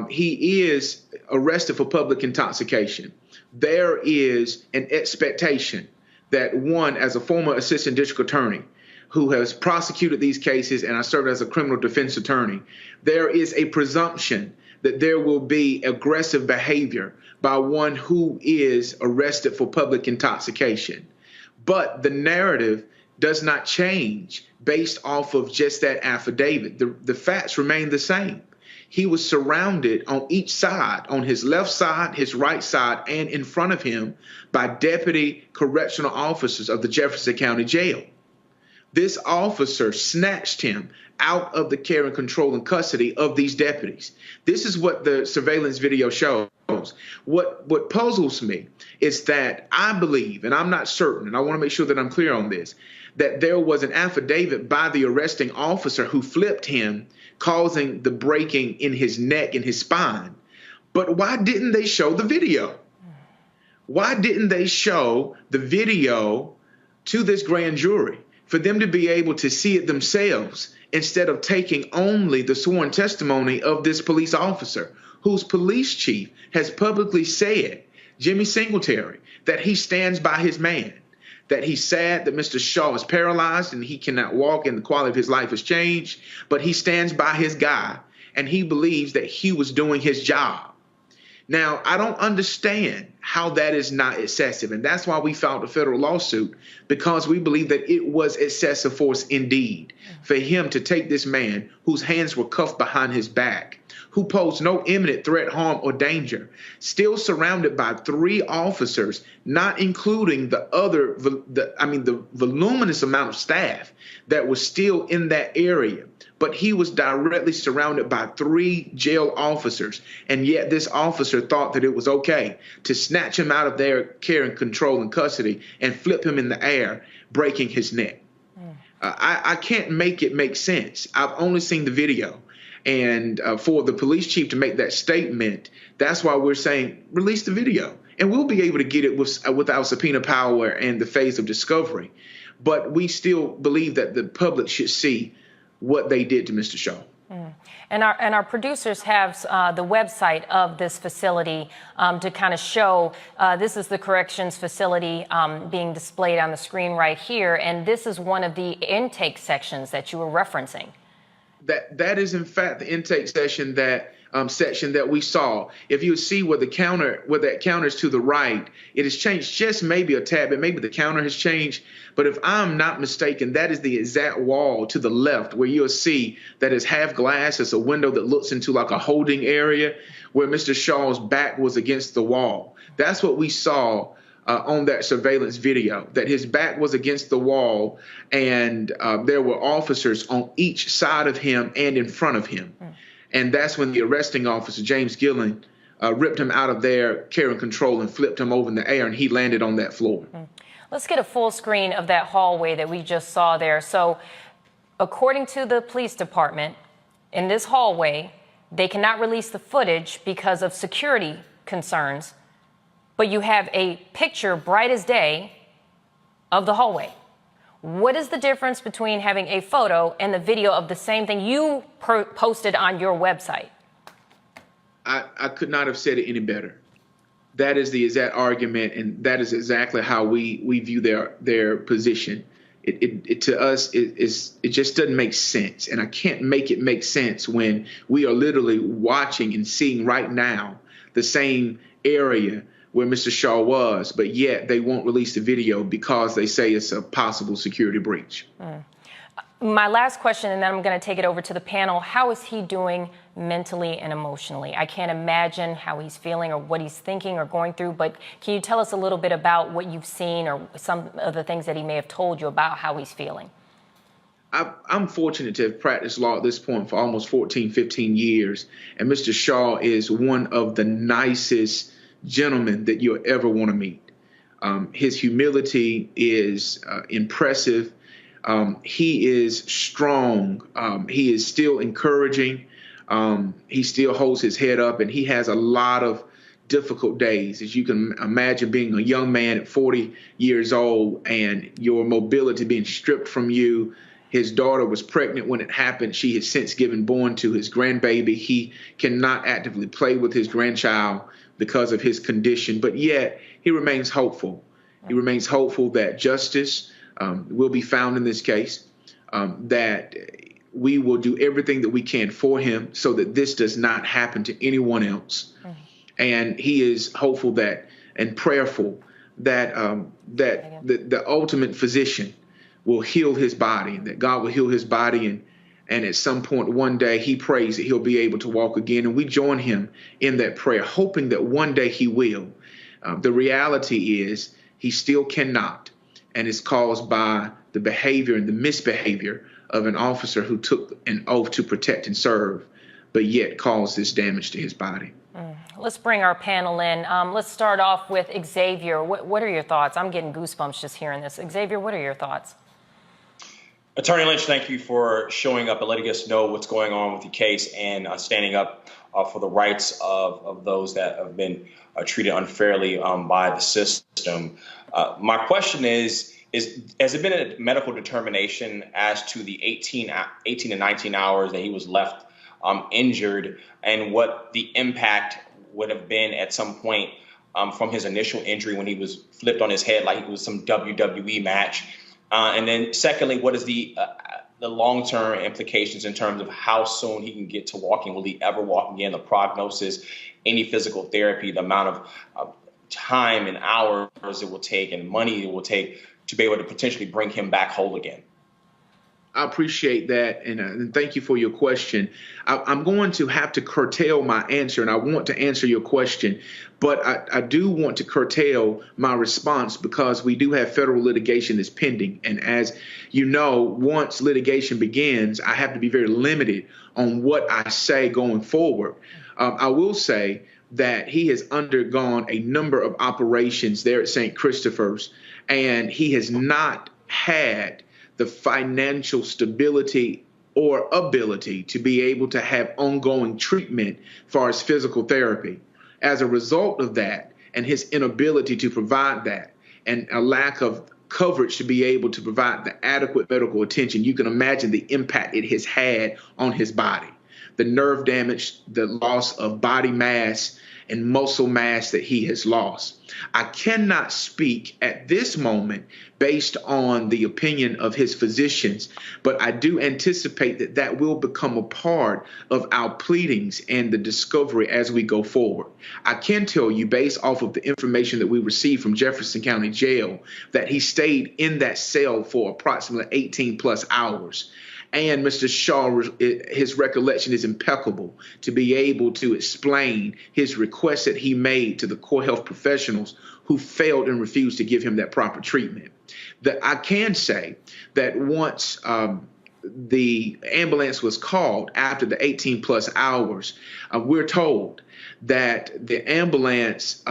he is arrested for public intoxication? There is an expectation that one, as a former assistant district attorney who has prosecuted these cases, and I served as a criminal defense attorney, there is a presumption that there will be aggressive behavior by one who is arrested for public intoxication. But the narrative does not change based off of just that affidavit. The facts remain the same. He was surrounded on each side, on his left side, his right side, and in front of him by deputy correctional officers of the Jefferson County Jail. This officer snatched him out of the care and control and custody of these deputies. This is what the surveillance video shows. else. What puzzles me is that I believe, and I'm not certain, and I want to make sure that I'm clear on this, that there was an affidavit by the arresting officer who flipped him, causing the breaking in his neck and his spine. But why didn't they show the video? Why didn't they show the video to this grand jury for them to be able to see it themselves instead of taking only the sworn testimony of this police officer whose police chief has publicly said, Jimmy Singletary, that he stands by his man, that he's sad that Mr. Shaw is paralyzed and he cannot walk and the quality of his life has changed, but he stands by his guy and he believes that he was doing his job. Now, I don't understand how that is not excessive, and that's why we filed a federal lawsuit, because we believe that it was excessive force indeed for him to take this man whose hands were cuffed behind his back, who posed no imminent threat, harm, or danger, still surrounded by 3 officers, not including the voluminous amount of staff that was still in that area. But he was directly surrounded by 3 jail officers, and yet this officer thought that it was okay to snatch him out of their care and control and custody and flip him in the air, breaking his neck. I can't make it make sense. I've only seen the video. And for the police chief to make that statement, that's why we're saying release the video. And we'll be able to get it without subpoena power and the phase of discovery. But we still believe that the public should see what they did to Mr. Shaw. And our producers have the website of this facility to kind of show this is the corrections facility being displayed on the screen right here. And this is one of the intake sections that you were referencing. That is in fact the intake section that we saw. If you see where that counter is to the right, it has changed just maybe a tad bit. Maybe the counter has changed. But if I'm not mistaken, that is the exact wall to the left where you'll see that is half glass. It's a window that looks into like a holding area where Mr. Shaw's back was against the wall. That's what we saw on that surveillance video, that his back was against the wall and there were officers on each side of him and in front of him. And that's when the arresting officer, James Gillen, ripped him out of their care and control and flipped him over in the air, and he landed on that floor. Let's get a full screen of that hallway that we just saw there. So according to the police department, in this hallway, they cannot release the footage because of security concerns, but you have a picture bright as day of the hallway. What is the difference between having a photo and the video of the same thing you posted on your website? I could not have said it any better. That is the exact argument, and that is exactly how we view their position. It to us, it just doesn't make sense, and I can't make it make sense when we are literally watching and seeing right now the same area where Mr. Shaw was, but yet they won't release the video because they say it's a possible security breach. My last question, and then I'm going to take it over to the panel. How is he doing mentally and emotionally? I can't imagine how he's feeling or what he's thinking or going through, but can you tell us a little bit about what you've seen or some of the things that he may have told you about how he's feeling? I'm fortunate to have practiced law at this point for almost 14, 15 years, and Mr. Shaw is one of the nicest gentlemen that you'll ever want to meet. His humility is impressive. He is strong. He is still encouraging. He still holds his head up, and he has a lot of difficult days. As you can imagine, being a young man at 40 years old and your mobility being stripped from you. His daughter was pregnant when it happened. She has since given born to his grandbaby. He cannot actively play with his grandchild because of his condition, but yet he remains hopeful. He remains hopeful that justice will be found in this case, that we will do everything that we can for him so that this does not happen to anyone else. And he is hopeful that and prayerful that the ultimate physician will heal his body, that God will heal his body, and at some point one day he prays that he'll be able to walk again, and we join him in that prayer, hoping that one day he will. The reality is he still cannot, and it's caused by the behavior and the misbehavior of an officer who took an oath to protect and serve, but yet caused this damage to his body. Let's bring our panel in. Let's start off with Xavier. What are your thoughts? I'm getting goosebumps just hearing this. Xavier, what are your thoughts? Attorney Lynch, thank you for showing up and letting us know what's going on with the case and standing up for the rights of those that have been treated unfairly by the system. My question is, has it been a medical determination as to the 18 to 19 hours that he was left injured and what the impact would have been at some point from his initial injury when he was flipped on his head like it was some WWE match? And then secondly, what is the long-term implications in terms of how soon he can get to walking? Will he ever walk again? The prognosis, any physical therapy, the amount of time and hours it will take and money it will take to be able to potentially bring him back whole again? I appreciate that, and thank you for your question. I'm going to have to curtail my answer, and I want to answer your question, but I do want to curtail my response because we do have federal litigation that's pending. And as you know, once litigation begins, I have to be very limited on what I say going forward. I will say that he has undergone a number of operations there at St. Christopher's, and he has not had the financial stability or ability to be able to have ongoing treatment for his physical therapy. As a result of that and his inability to provide that and a lack of coverage to be able to provide the adequate medical attention, you can imagine the impact it has had on his body. The nerve damage, the loss of body mass and muscle mass that he has lost. I cannot speak at this moment based on the opinion of his physicians, but I do anticipate that that will become a part of our pleadings and the discovery as we go forward. I can tell you, based off of the information that we received from Jefferson County Jail, that he stayed in that cell for approximately 18 plus hours. And Mr. Shaw, his recollection is impeccable to be able to explain his request that he made to the core health professionals who failed and refused to give him that proper treatment. That I can say that once the ambulance was called after the 18 plus hours, we're told that the ambulance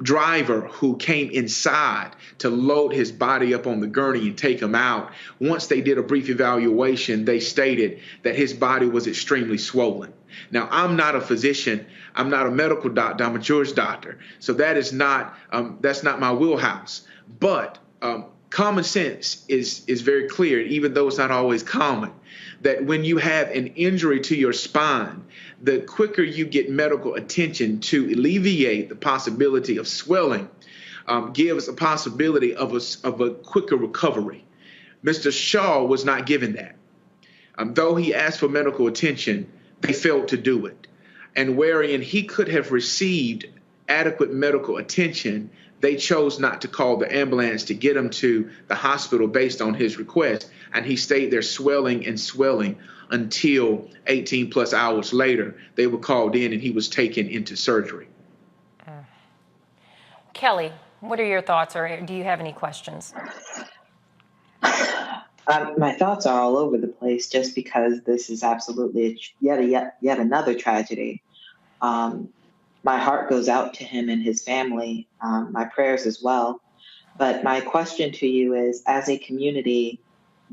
driver who came inside to load his body up on the gurney and take him out, once they did a brief evaluation, they stated that his body was extremely swollen. Now, I'm not a physician. I'm not a medical doctor. I'm a Jewish doctor. So that is not, that's not my wheelhouse. But common sense is very clear, even though it's not always common, that when you have an injury to your spine, the quicker you get medical attention to alleviate the possibility of swelling, gives a possibility of a quicker recovery. Mr. Shaw was not given that. Though he asked for medical attention, they failed to do it. And wherein he could have received adequate medical attention, they chose not to call the ambulance to get him to the hospital based on his request. And he stayed there swelling and swelling until 18 plus hours later, they were called in and he was taken into surgery. Kelly, what are your thoughts, or do you have any questions? My thoughts are all over the place just because this is absolutely yet another tragedy. My heart goes out to him and his family, my prayers as well. But my question to you is, as a community,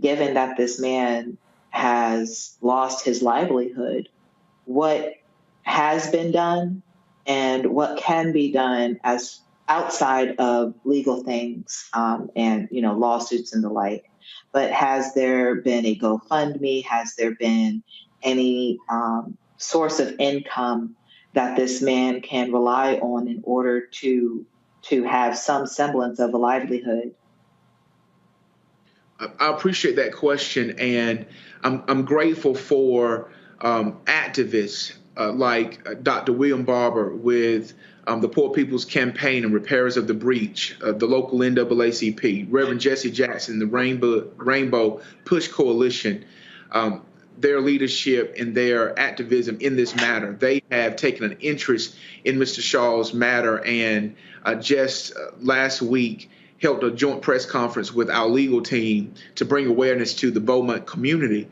given that this man has lost his livelihood, what has been done and what can be done as outside of legal things and lawsuits and the like? But has there been a GoFundMe? Has there been any source of income that this man can rely on in order to have some semblance of a livelihood? I appreciate that question, and I'm grateful for activists like Dr. William Barber with the Poor People's Campaign and Repairers of the Breach, the local NAACP, Reverend Jesse Jackson, the Rainbow Push Coalition, their leadership and their activism in this matter. They have taken an interest in Mr. Shaw's matter, and just last week held a joint press conference with our legal team to bring awareness to the Beaumont community,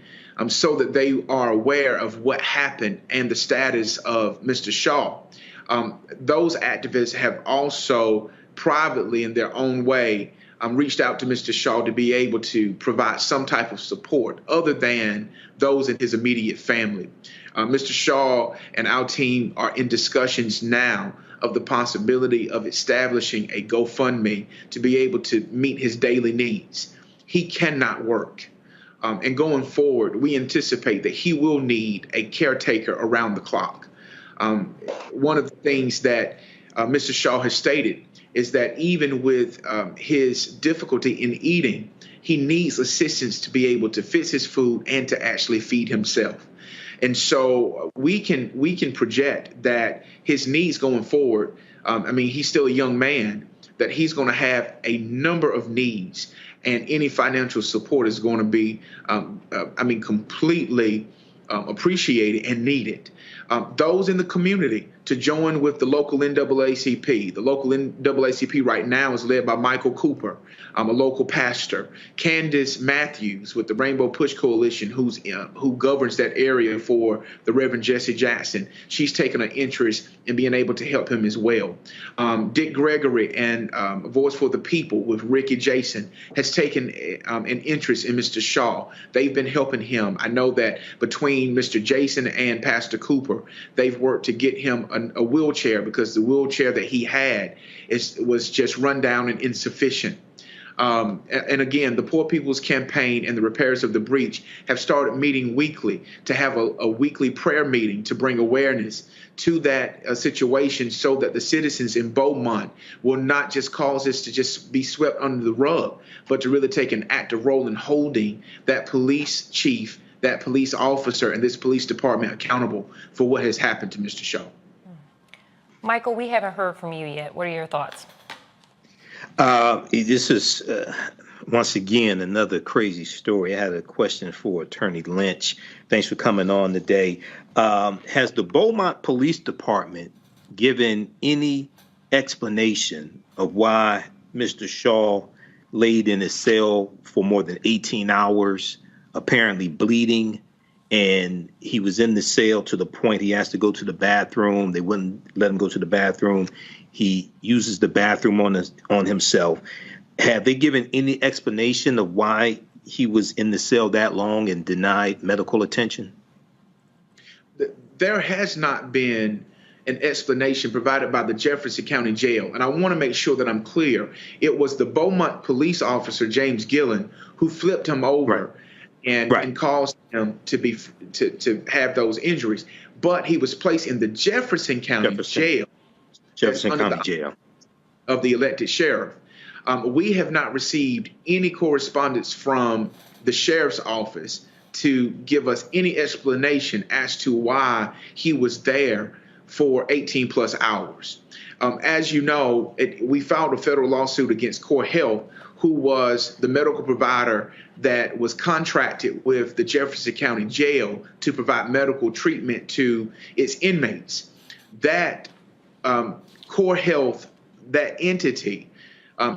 so that they are aware of what happened and the status of Mr. Shaw. Those activists have also privately, in their own way, reached out to Mr. Shaw to be able to provide some type of support other than those in his immediate family. Mr. Shaw and our team are in discussions now of the possibility of establishing a GoFundMe to be able to meet his daily needs. He cannot work. And going forward, we anticipate that he will need a caretaker around the clock. One of the things that Mr. Shaw has stated is that even with his difficulty in eating, he needs assistance to be able to fix his food and to actually feed himself. And so we can project that his needs going forward, he's still a young man, that he's going to have a number of needs, and any financial support is going to be, completely appreciated and needed. Those in the community to join with the local NAACP. The local NAACP right now is led by Michael Cooper, a local pastor. Candace Matthews with the Rainbow Push Coalition, who governs that area for the Reverend Jesse Jackson. She's taken an interest in being able to help him as well. Dick Gregory and Voice for the People with Ricky Jason has taken an interest in Mr. Shaw. They've been helping him. I know that between Mr. Jason and Pastor Cooper, they've worked to get him a wheelchair, because the wheelchair that he had was just run down and insufficient. And again, the Poor People's Campaign and the Repairers of the Breach have started meeting weekly to have a weekly prayer meeting to bring awareness to that situation, so that the citizens in Beaumont will not just cause this to just be swept under the rug, but to really take an active role in holding that police chief, that police officer, and this police department accountable for what has happened to Mr. Shaw. Michael, we haven't heard from you yet. What are your thoughts? This is, once again, another crazy story. I had a question for Attorney Lynch. Thanks for coming on today. Has the Beaumont Police Department given any explanation of why Mr. Shaw laid in his cell for more than 18 hours, apparently bleeding, and he was in the cell to the point he has to go to the bathroom? They wouldn't let him go to the bathroom. He uses the bathroom on himself. Have they given any explanation of why he was in the cell that long and denied medical attention? There has not been an explanation provided by the Jefferson County Jail. And I want to make sure that I'm clear. It was the Beaumont police officer, James Gillen, who flipped him over and caused him to have those injuries. But he was placed in the Jefferson County Jail. Jefferson County Jail. Of the elected sheriff. We have not received any correspondence from the sheriff's office to give us any explanation as to why he was there for 18 plus hours. As you know, we filed a federal lawsuit against Core Health, who was the medical provider that was contracted with the Jefferson County Jail to provide medical treatment to its inmates. That Core Health, that entity,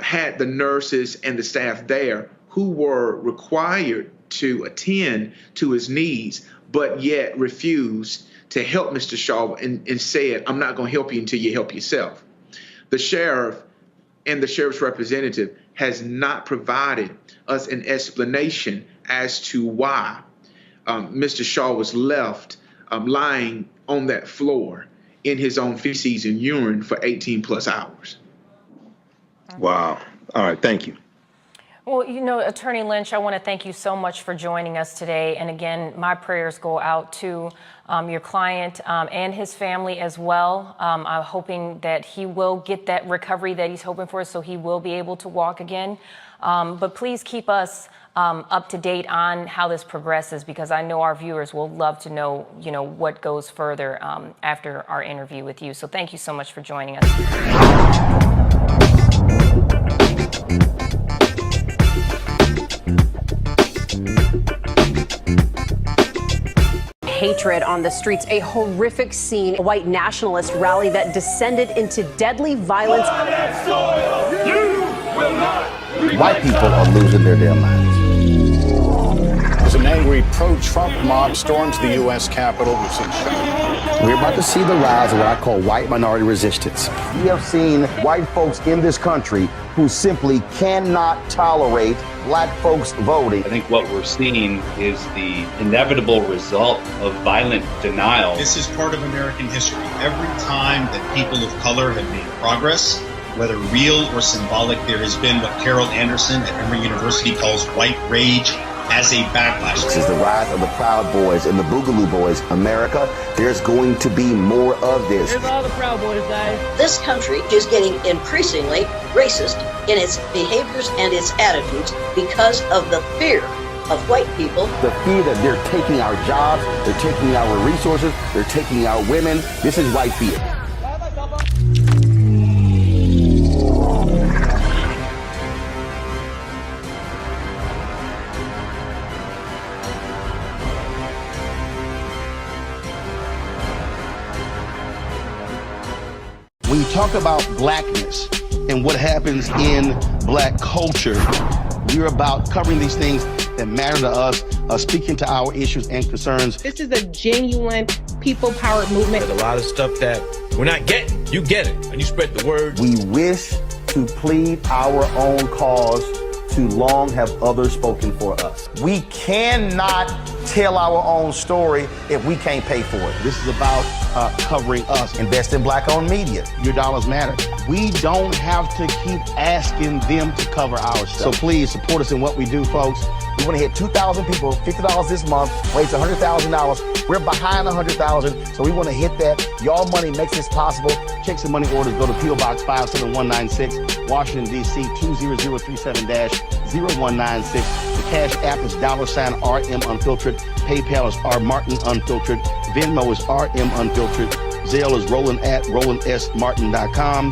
had the nurses and the staff there who were required to attend to his needs, but yet refused to help Mr. Shaw and said, "I'm not going to help you until you help yourself." The sheriff and the sheriff's representative has not provided us an explanation as to why Mr. Shaw was left lying on that floor in his own feces and urine for 18 plus hours. Wow. All right. Thank you. Well, Attorney Lynch, I want to thank you so much for joining us today. And again, my prayers go out to your client and his family as well. I'm hoping that he will get that recovery that he's hoping for, so he will be able to walk again. But please keep us up to date on how this progresses, because I know our viewers will love to know, what goes further after our interview with you. So thank you so much for joining us. Hatred on the streets, a horrific scene, a white nationalist rally that descended into deadly violence. You will not white people are losing their damn minds. As an angry pro-Trump mob storms the U.S. Capitol, we've seen We're about to see the rise of what I call white minority resistance. We have seen white folks in this country who simply cannot tolerate black folks voting. I think what we're seeing is the inevitable result of violent denial. This is part of American history. Every time that people of color have made progress, whether real or symbolic, there has been what Carol Anderson at Emory University calls white rage as a backlash. This is the rise of the Proud Boys and the Boogaloo Boys. America, there's going to be more of this. Here's all the Proud Boys, guys. This country is getting increasingly racist in its behaviors and its attitudes because of the fear of white people. The fear that they're taking our jobs, they're taking our resources, they're taking our women. This is white fear. When you talk about blackness and what happens in black culture, we're about covering these things that matter to us, speaking to our issues and concerns. This is a genuine people-powered movement. There's a lot of stuff that we're not getting. You get it, and you spread the word. We wish to plead our own cause. Too long have others spoken for us. We cannot tell our own story if we can't pay for it. This is about covering us. Invest in black-owned media. Your dollars matter. We don't have to keep asking them to cover our stuff. So please support us in what we do, folks. We want to hit 2,000 people, $50 this month, raise $100,000. We're behind 100,000, so we want to hit that. Y'all money makes this possible. Checks and money orders go to P.O. Box 57196, Washington, D.C. 20037-0196. The Cash App is $RM Unfiltered. PayPal is R Martin Unfiltered. Venmo is RM Unfiltered. Zelle is Roland at RolandSMartin.com.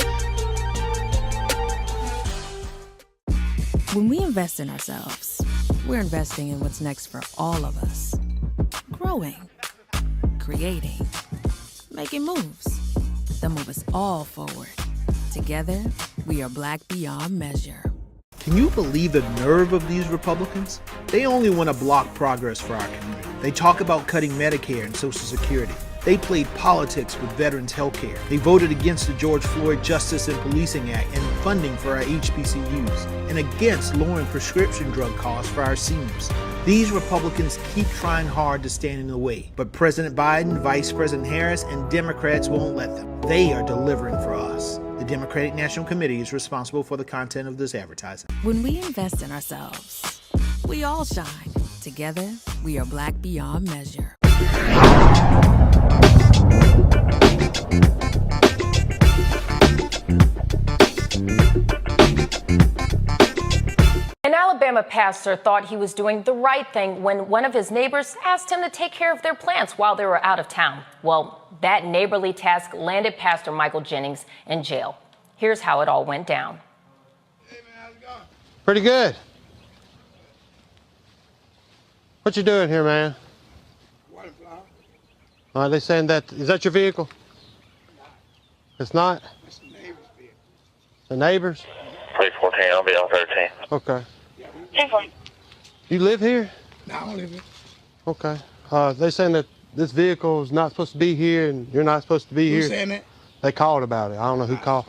When we invest in ourselves, we're investing in what's next for all of us. Growing, creating, making moves that move us all forward. Together, we are black beyond measure. Can you believe the nerve of these Republicans? They only want to block progress for our community. They talk about cutting Medicare and Social Security. They played politics with veterans' health care. They voted against the George Floyd Justice and Policing Act and funding for our HBCUs, and against lowering prescription drug costs for our seniors. These Republicans keep trying hard to stand in the way, but President Biden, Vice President Harris, and Democrats won't let them. They are delivering for us. The Democratic National Committee is responsible for the content of this advertising. When we invest in ourselves, we all shine. Together, we are black beyond measure. An Alabama pastor thought he was doing the right thing when one of his neighbors asked him to take care of their plants while they were out of town. Well, that neighborly task landed Pastor Michael Jennings in jail. Here's how it all went down. Hey man, how's it going? Pretty good. What you doing here, man? Water flower. All right, they saying that, is that your vehicle? No. It's not? It's the neighbor's vehicle. The neighbor's? 314, I'll be on 13. Okay. Yeah, 10-4. You live here? No, I don't live here. Okay. They saying that this vehicle is not supposed to be here and you're not supposed to be here. Who's saying that? They called about it. I don't know who called.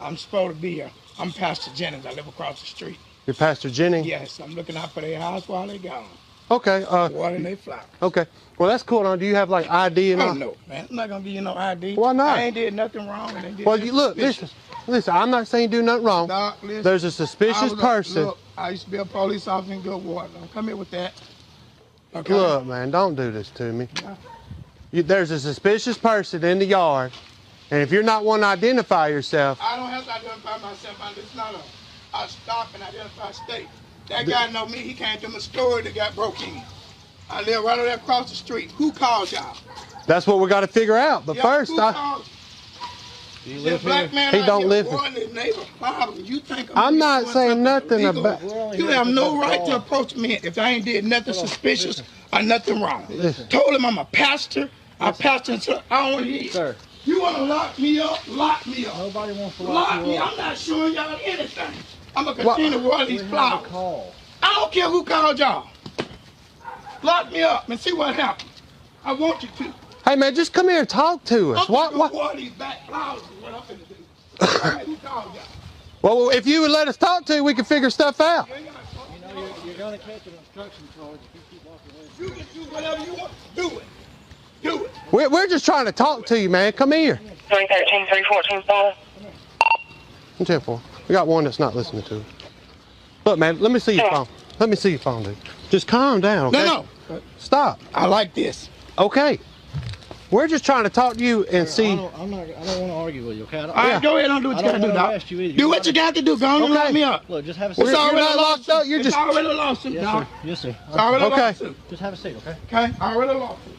I'm supposed to be here. I'm Pastor Jennings. I live across the street. You're Pastor Jennings? Yes, I'm looking out for their house while they're gone. Okay. Watering their flowers. Okay. Well, that's cool. Now, do you have like ID and all? Oh, no, man. I'm not going to give you no ID. Why not? I ain't did nothing wrong. Well, you look, listen, I'm not saying do nothing wrong. Doc, listen, there's a suspicious person. Look, I used to be a police officer in Goodwater. Don't come here with that. Okay? Look, man, don't do this to me. No. There's a suspicious person in the yard, and if you're not one to identify yourself. I don't have to identify myself. It's not a stop and identify state. That guy know me. He came to my store that got broke in. I live right over there across the street. Who called y'all? That's what we got to figure out. But first, he don't live here. I'm not saying nothing about. You have no right to approach me if I ain't did nothing suspicious or nothing wrong. Told him I'm a pastor. I pastor until I don't want to hear. Sir. You want to lock me up? Lock me up. Nobody wants to lock me up. I'm not showing y'all anything. I'm going to continue to water these flowers. I don't care who called y'all. Lock me up and see what happens. I want you to. Hey, man, just come here and talk to us. I'm going to water these back flowers is what I'm going to do. Who called y'all? Well, if you would let us talk to you, we can figure stuff out. You know, you're going to catch an obstruction charge if you keep walking away. You can do whatever you want. Do it. Do it. We're just trying to talk to you, man. Come here. 313, 314, 5. 10-4. We got one that's not listening to us. Look, man, let me see your phone. Let me see your phone, dude. Just calm down, okay? No. Stop. I like this. Okay. We're just trying to talk to you and see. I don't want to argue with you, okay? All right, go ahead and do what you got to do, Doc. Do what you got to do. Go on and lock me up. Look, just have a seat. It's already not locked up. You're just. It's already a lawsuit, Doc. Yes, sir. It's already a Okay. lawsuit. Just have a seat, okay? Okay, already a lawsuit.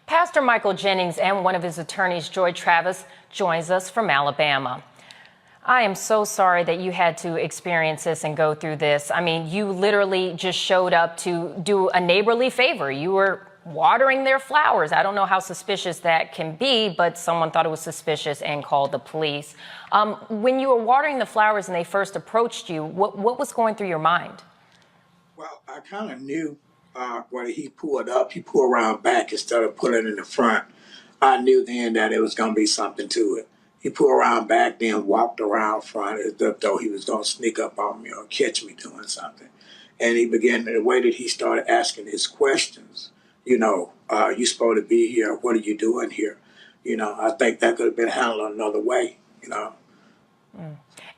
Pastor Michael Jennings and one of his attorneys, Joy Travis, joins us from Alabama. I am so sorry that you had to experience this and go through this. I mean, you literally just showed up to do a neighborly favor. You were watering their flowers. I don't know how suspicious that can be, but someone thought it was suspicious and called the police. When you were watering the flowers and they first approached you, what was going through your mind? Well, I kind of knew when he pulled up, he pulled around back instead of pulling in the front. I knew then that it was going to be something to it. He pulled around back, then walked around front as though he was going to sneak up on me or catch me doing something. And he began, the way that he started asking his questions, you know, you supposed to be here, what are you doing here? You know, I think that could have been handled another way, you know.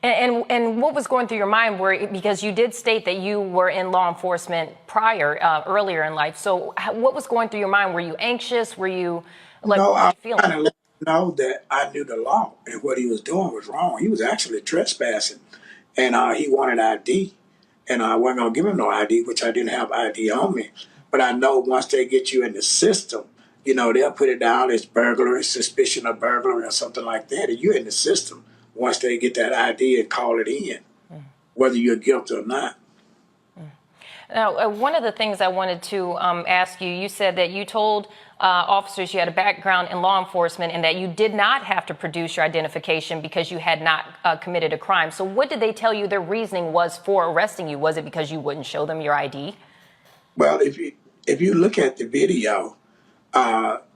And what was going through your mind? Because you did state that you were in law enforcement earlier in life. So what was going through your mind? Were you anxious? Were you like, no, what were you feeling? I kind of know that I knew the law and what he was doing was wrong. He was actually trespassing, and he wanted ID, and I wasn't gonna give him no ID, which I didn't have ID on me. But I know once they get you in the system, you know, they'll put it down as burglary, suspicion of burglary, or something like that, and you're in the system once they get that ID and call it in, whether you're guilty or not. Now, one of the things I wanted to ask you, you said that you told officers you had a background in law enforcement and that you did not have to produce your identification because you had not committed a crime. So what did they tell you their reasoning was for arresting you? Was it because you wouldn't show them your ID? Well, if you look at the video,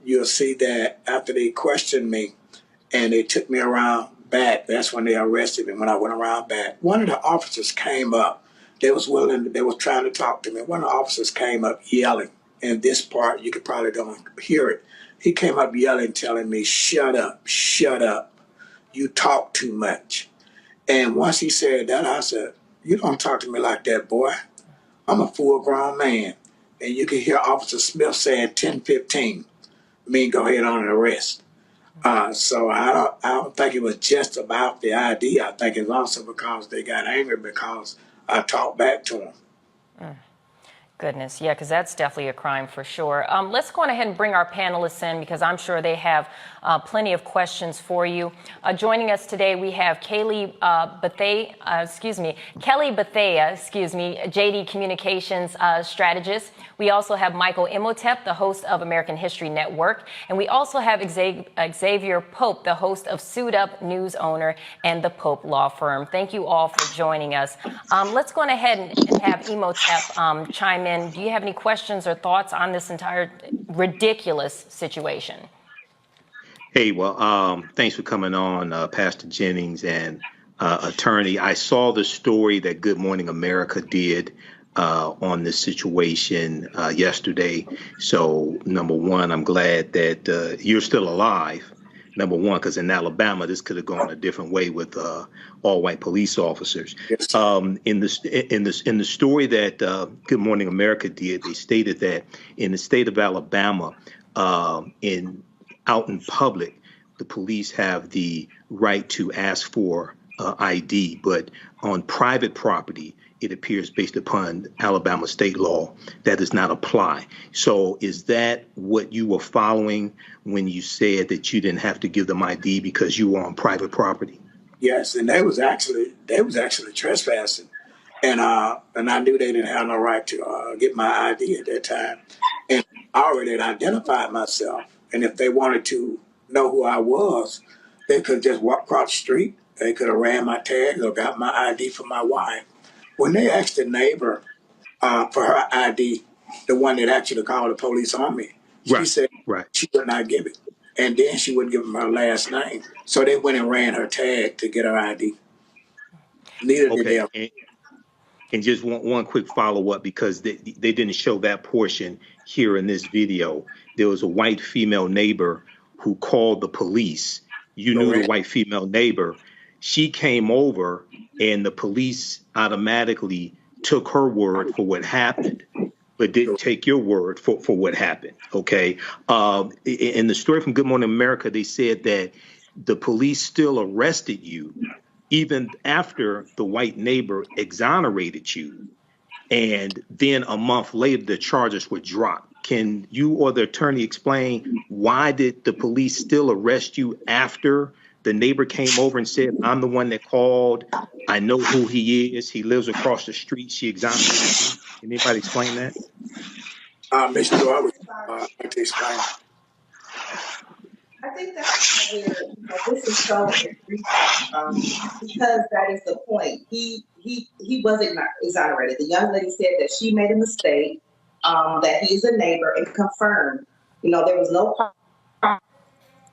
you'll see that after they questioned me and they took me around back, that's when they arrested me. When I went around back, one of the officers came up. They was trying to talk to me. One of the officers came up yelling. And this part, you could probably don't hear it. He came up yelling, telling me, shut up, you talk too much. And once he said that, I said, you don't talk to me like that, boy. I'm a full-grown man. And you can hear Officer Smith saying 10-15. Me go ahead on and arrest. So I don't think it was just about the ID. I think it's also because they got angry because I talked back to them. Goodness, yeah, because that's definitely a crime for sure. Let's go on ahead and bring our panelists in because I'm sure they have plenty of questions for you. Joining us today, we have Kelly Bethea, JD Communications strategist. We also have Michael Imhotep, the host of American History Network. And we also have Xavier Pope, the host of Suit Up News Owner and the Pope Law Firm. Thank you all for joining us. Let's go on ahead and have Imhotep chime in. Do you have any questions or thoughts on this entire ridiculous situation? Hey, well, thanks for coming on, Pastor Jennings and attorney. I saw the story that Good Morning America did on this situation yesterday. So, number one, I'm glad that you're still alive. Number one, because in Alabama, this could have gone a different way with all white police officers. Yes. In the story that Good Morning America did, they stated that in the state of Alabama, out in public, the police have the right to ask for ID, but on private property, it appears based upon Alabama state law, that does not apply. So is that what you were following when you said that you didn't have to give them ID because you were on private property? Yes, and they was actually trespassing, and I knew they didn't have no right to get my ID at that time, and I already had identified myself. And if they wanted to know who I was, they could just walk across the street They could have ran my tags or got my ID for my wife. When they asked the neighbor for her ID, the one that actually called the police on me, she said she would not give it. And then she wouldn't give them her last name. So they went and ran her tag to get her ID. Neither did they. And just one quick follow up, because they didn't show that portion here in this video. There was a white female neighbor who called the police. You knew the white female neighbor. She came over and the police automatically took her word for what happened, but didn't take your word for what happened. Okay. In the story from Good Morning America, they said that the police still arrested you even after the white neighbor exonerated you. And then a month later, the charges were dropped. Can you or the attorney explain why did the police still arrest you after the neighbor came over and said, I'm the one that called, I know who he is, he lives across the street, she exonerated you? Can anybody explain that? Mr. Doyle, I would like to explain. I think that's where this is so egregious, because that is the point. He was exonerated. The young lady said that she made a mistake, that he is a neighbor, and confirmed. There was no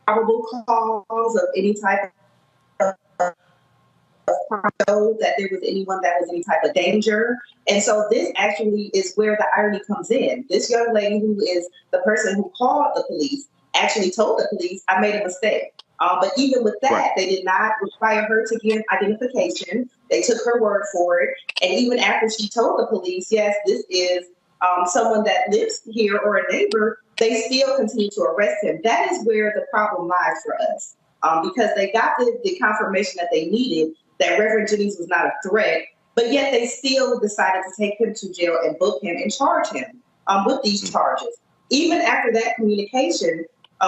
probable cause of any type of that there was anyone that was any type of danger. And so this actually is where the irony comes in. This young lady, who is the person who called the police, actually told the police, I made a mistake. But even with that, they did not require her to give identification. They took her word for it. And even after she told the police, yes, this is someone that lives here or a neighbor, they still continue to arrest him. That is where the problem lies for us, because they got the confirmation that they needed that Reverend Jennings was not a threat, but yet they still decided to take him to jail and book him and charge him with these charges. Even after that communication,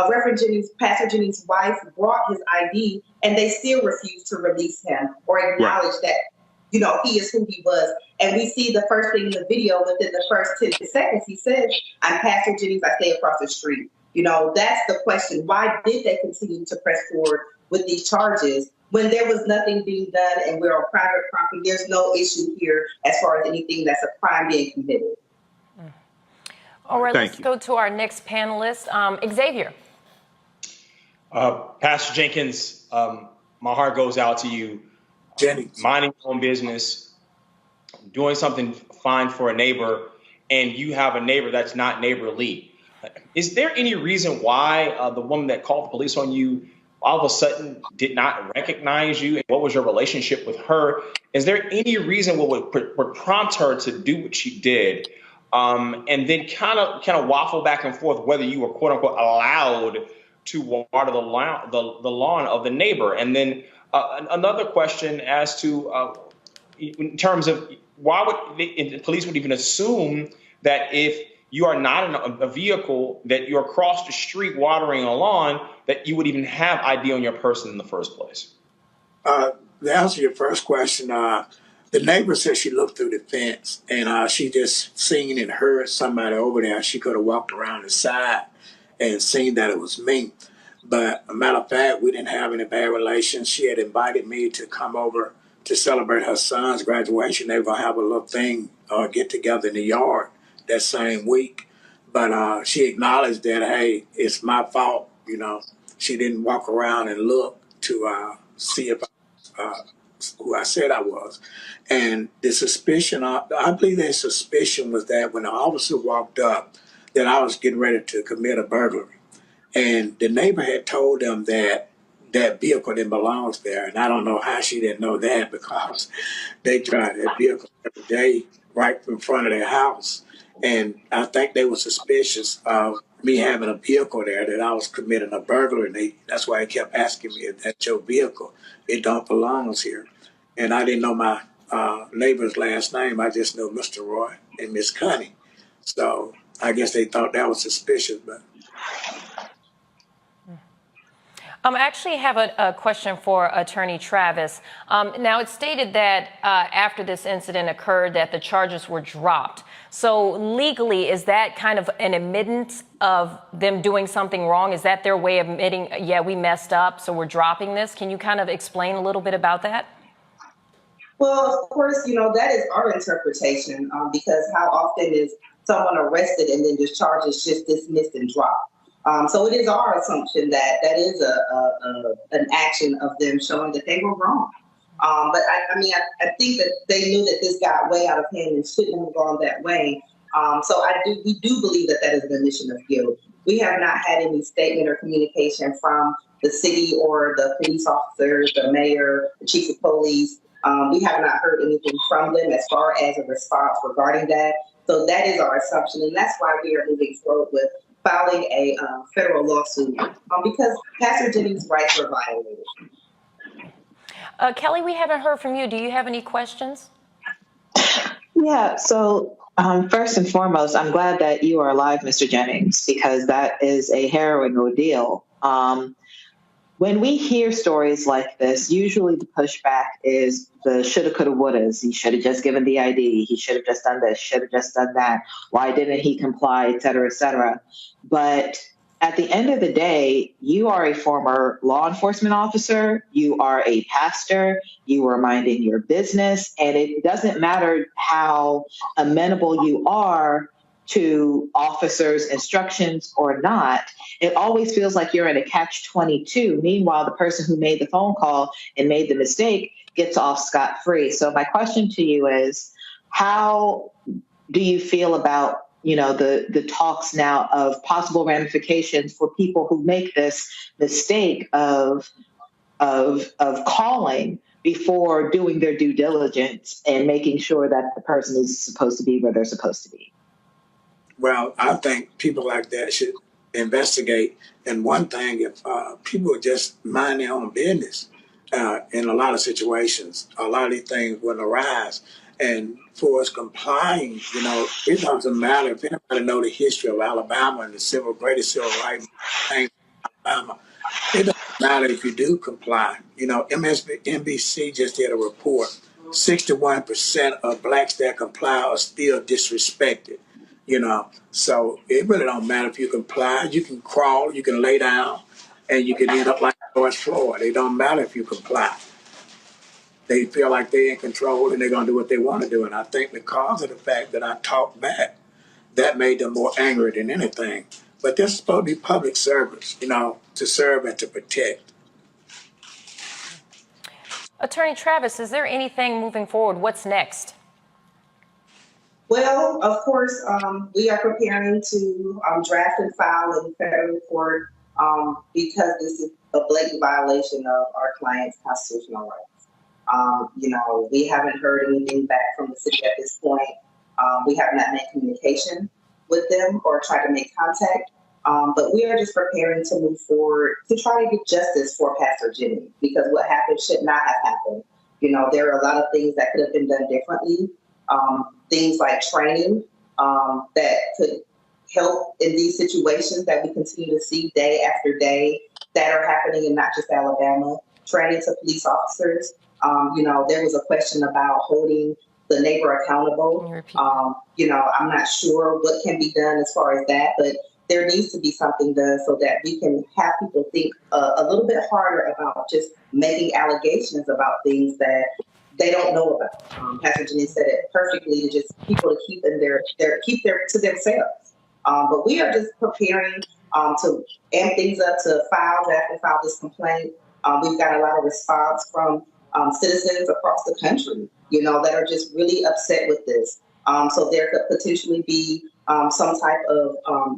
Reverend Jennings, Pastor Jennings' wife, brought his ID, and they still refused to release him or acknowledge that, he is who he was. And we see the first thing in the video, within the first 10 seconds, he says, I'm Pastor Jennings, I stay across the street. That's the question. Why did they continue to press forward with these charges when there was nothing being done and we're on private property? There's no issue here as far as anything that's a crime being committed. All right, let's go to our next panelist, Xavier. Pastor Jenkins, my heart goes out to you. Jennings. Minding your own business, doing something fine for a neighbor, and you have a neighbor that's not neighborly. Is there any reason why the woman that called the police on you all of a sudden did not recognize you? What was your relationship with her? Is there any reason what would prompt her to do what she did? And then kind of waffle back and forth whether you were quote unquote allowed to water the lawn of the neighbor. And then another question as to in terms of why would the police would even assume that if you are not in a vehicle, that you're across the street watering a lawn, that you would even have ID on your person in the first place? To answer your first question, the neighbor said she looked through the fence and she just seen and heard somebody over there. She could have walked around the side and seen that it was me. But a matter of fact, we didn't have any bad relations. She had invited me to come over to celebrate her son's graduation. They were going to have a little thing, get together in the yard that same week. But she acknowledged that, hey, it's my fault. She didn't walk around and look to see if who I said I was. And the suspicion, I believe their suspicion was that when the officer walked up, that I was getting ready to commit a burglary. And the neighbor had told them that that vehicle didn't belong there. And I don't know how she didn't know that, because they drive that vehicle every day right in front of their house. And I think they were suspicious of me having a vehicle there, that I was committing a burglary. And that's why they kept asking me, if that's your vehicle, it don't belong here. And I didn't know my neighbor's last name. I just knew Mr. Roy and Miss Connie. So I guess they thought that was suspicious. But I actually have a question for Attorney Travis. Now, it's stated that after this incident occurred that the charges were dropped. So legally, is that kind of an admittance of them doing something wrong? Is that their way of admitting, yeah, we messed up, so we're dropping this? Can you kind of explain a little bit about that? Well, of course, that is our interpretation because how often is someone arrested and then just charges just dismissed and dropped? So it is our assumption that that is an action of them showing that they were wrong. But I think that they knew that this got way out of hand and shouldn't have gone that way. So we do believe that that is an admission of guilt. We have not had any statement or communication from the city or the police officers, the mayor, the chief of police. We have not heard anything from them as far as a response regarding that. So that is our assumption, and that's why we are moving forward with filing a federal lawsuit because Pastor Jennings' rights were violated. Kelly, we haven't heard from you. Do you have any questions? Yeah, so first and foremost, I'm glad that you are alive, Mr. Jennings, because that is a harrowing ordeal. When we hear stories like this, usually the pushback is the shoulda, coulda, wouldas. He should have just given the ID. He should have just done this, should have just done that. Why didn't he comply, et cetera, et cetera. But at the end of the day, you are a former law enforcement officer. You are a pastor. You are minding your business. And it doesn't matter how amenable you are to officers' instructions or not, it always feels like you're in a catch-22. Meanwhile, the person who made the phone call and made the mistake gets off scot-free. So my question to you is, how do you feel about the talks now of possible ramifications for people who make this mistake of calling before doing their due diligence and making sure that the person is supposed to be where they're supposed to be? Well, I think people like that should investigate. And one thing, if people would just mind their own business in a lot of situations, a lot of these things wouldn't arise. And for us complying, it doesn't matter if anybody know the history of Alabama and the greatest civil rights thing in Alabama. It doesn't matter if you do comply. NBC just did a report. 61% of blacks that comply are still disrespected. So it really don't matter if you comply. You can crawl, you can lay down, and you can end up like George Floyd. It don't matter if you comply. They feel like they're in control and they're going to do what they want to do. And I think because of the fact that I talked back, that made them more angry than anything. But they're supposed to be public servants, to serve and to protect. Attorney Travis, is there anything moving forward? What's next? Well, of course, we are preparing to draft and file in federal court because this is a blatant violation of our client's constitutional rights. We haven't heard anything back from the city at this point. We have not made communication with them or tried to make contact. But we are just preparing to move forward to try to get justice for Pastor Jennings because what happened should not have happened. There are a lot of things that could have been done differently. Things like training that could help in these situations that we continue to see day after day that are happening in not just Alabama. Training to police officers. There was a question about holding the neighbor accountable. I'm not sure what can be done as far as that, but there needs to be something done so that we can have people think a little bit harder about just making allegations about things that they don't know about. Pastor Jennings said it perfectly, to just people to keep to themselves. But we are just preparing to amp things up to file this complaint. We've got a lot of response from citizens across the country, that are just really upset with this. So there could potentially be some type of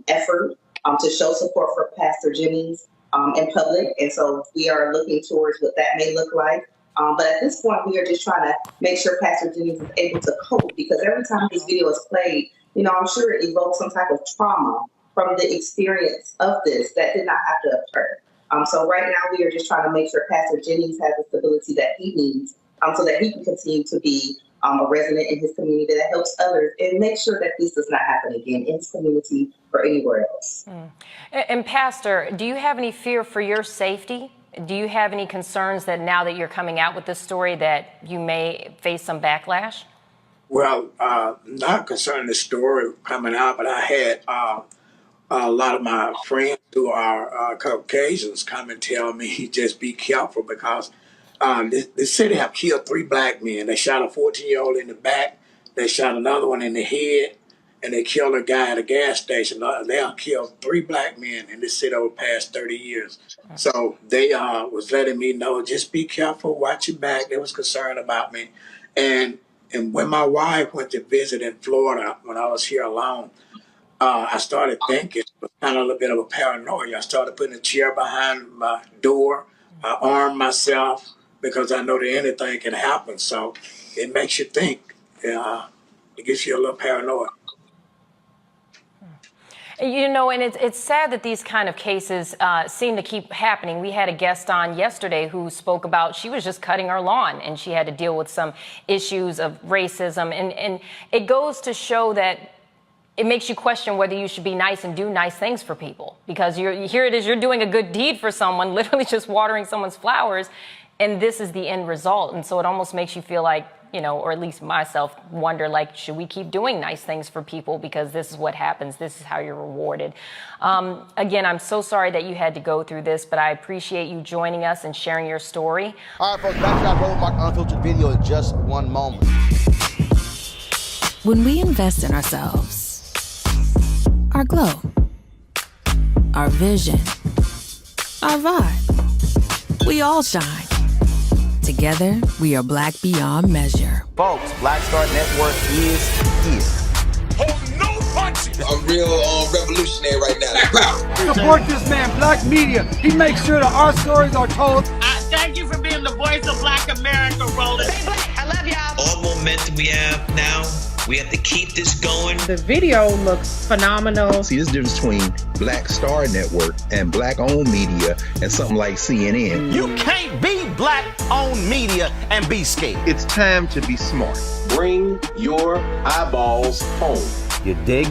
effort to show support for Pastor Jennings in public. And so we are looking towards what that may look like. But at this point, we are just trying to make sure Pastor Jennings is able to cope because every time this video is played, I'm sure it evokes some type of trauma from the experience of this that did not have to occur. So right now, we are just trying to make sure Pastor Jennings has the stability that he needs so that he can continue to be a resident in his community that helps others and make sure that this does not happen again in his community or anywhere else. And Pastor, do you have any fear for your safety Do you have any concerns that now that you're coming out with this story that you may face some backlash? Well, not concerning the story coming out, but I had a lot of my friends who are Caucasians come and tell me just be careful because the city have killed 3 black men. They shot a 14-year-old in the back. They shot another one in the head. And they killed a guy at a gas station. They have killed 3 black men in this city over the past 30 years. So they was letting me know, just be careful, watch your back. They was concerned about me. And when my wife went to visit in Florida, when I was here alone, I started thinking, it was kind of a little bit of a paranoia. I started putting a chair behind my door. I armed myself because I know that anything can happen. So it makes you think. It gets you a little paranoid. You know, and it's sad that these kind of cases seem to keep happening. We had a guest on yesterday who spoke about she was just cutting her lawn and she had to deal with some issues of racism. And it goes to show that it makes you question whether you should be nice and do nice things for people, because here it is, you're doing a good deed for someone, literally just watering someone's flowers, and this is the end result. And so it almost makes you feel like, you know, or at least myself, wonder, like, should we keep doing nice things for people because this is what happens, this is how you're rewarded. Again, I'm so sorry that you had to go through this, but I appreciate you joining us and sharing your story. All right, folks, back to our Roland Unfiltered video in just one moment. When we invest in ourselves, our glow, our vision, our vibe, we all shine. Together, we are black beyond measure. Folks, Black Star Network is here. Hold no punches! I'm real revolutionary right now. Support this man, Black Media. He makes sure that our stories are told. Thank you for being the voice of Black America, Roland. Stay black. I love y'all. All momentum we have now, we have to keep this going. The video looks phenomenal. See, this difference between Black Star Network and black-owned media and something like CNN. You can't be black-owned media and be scared. It's time to be smart. Bring your eyeballs home. You dig?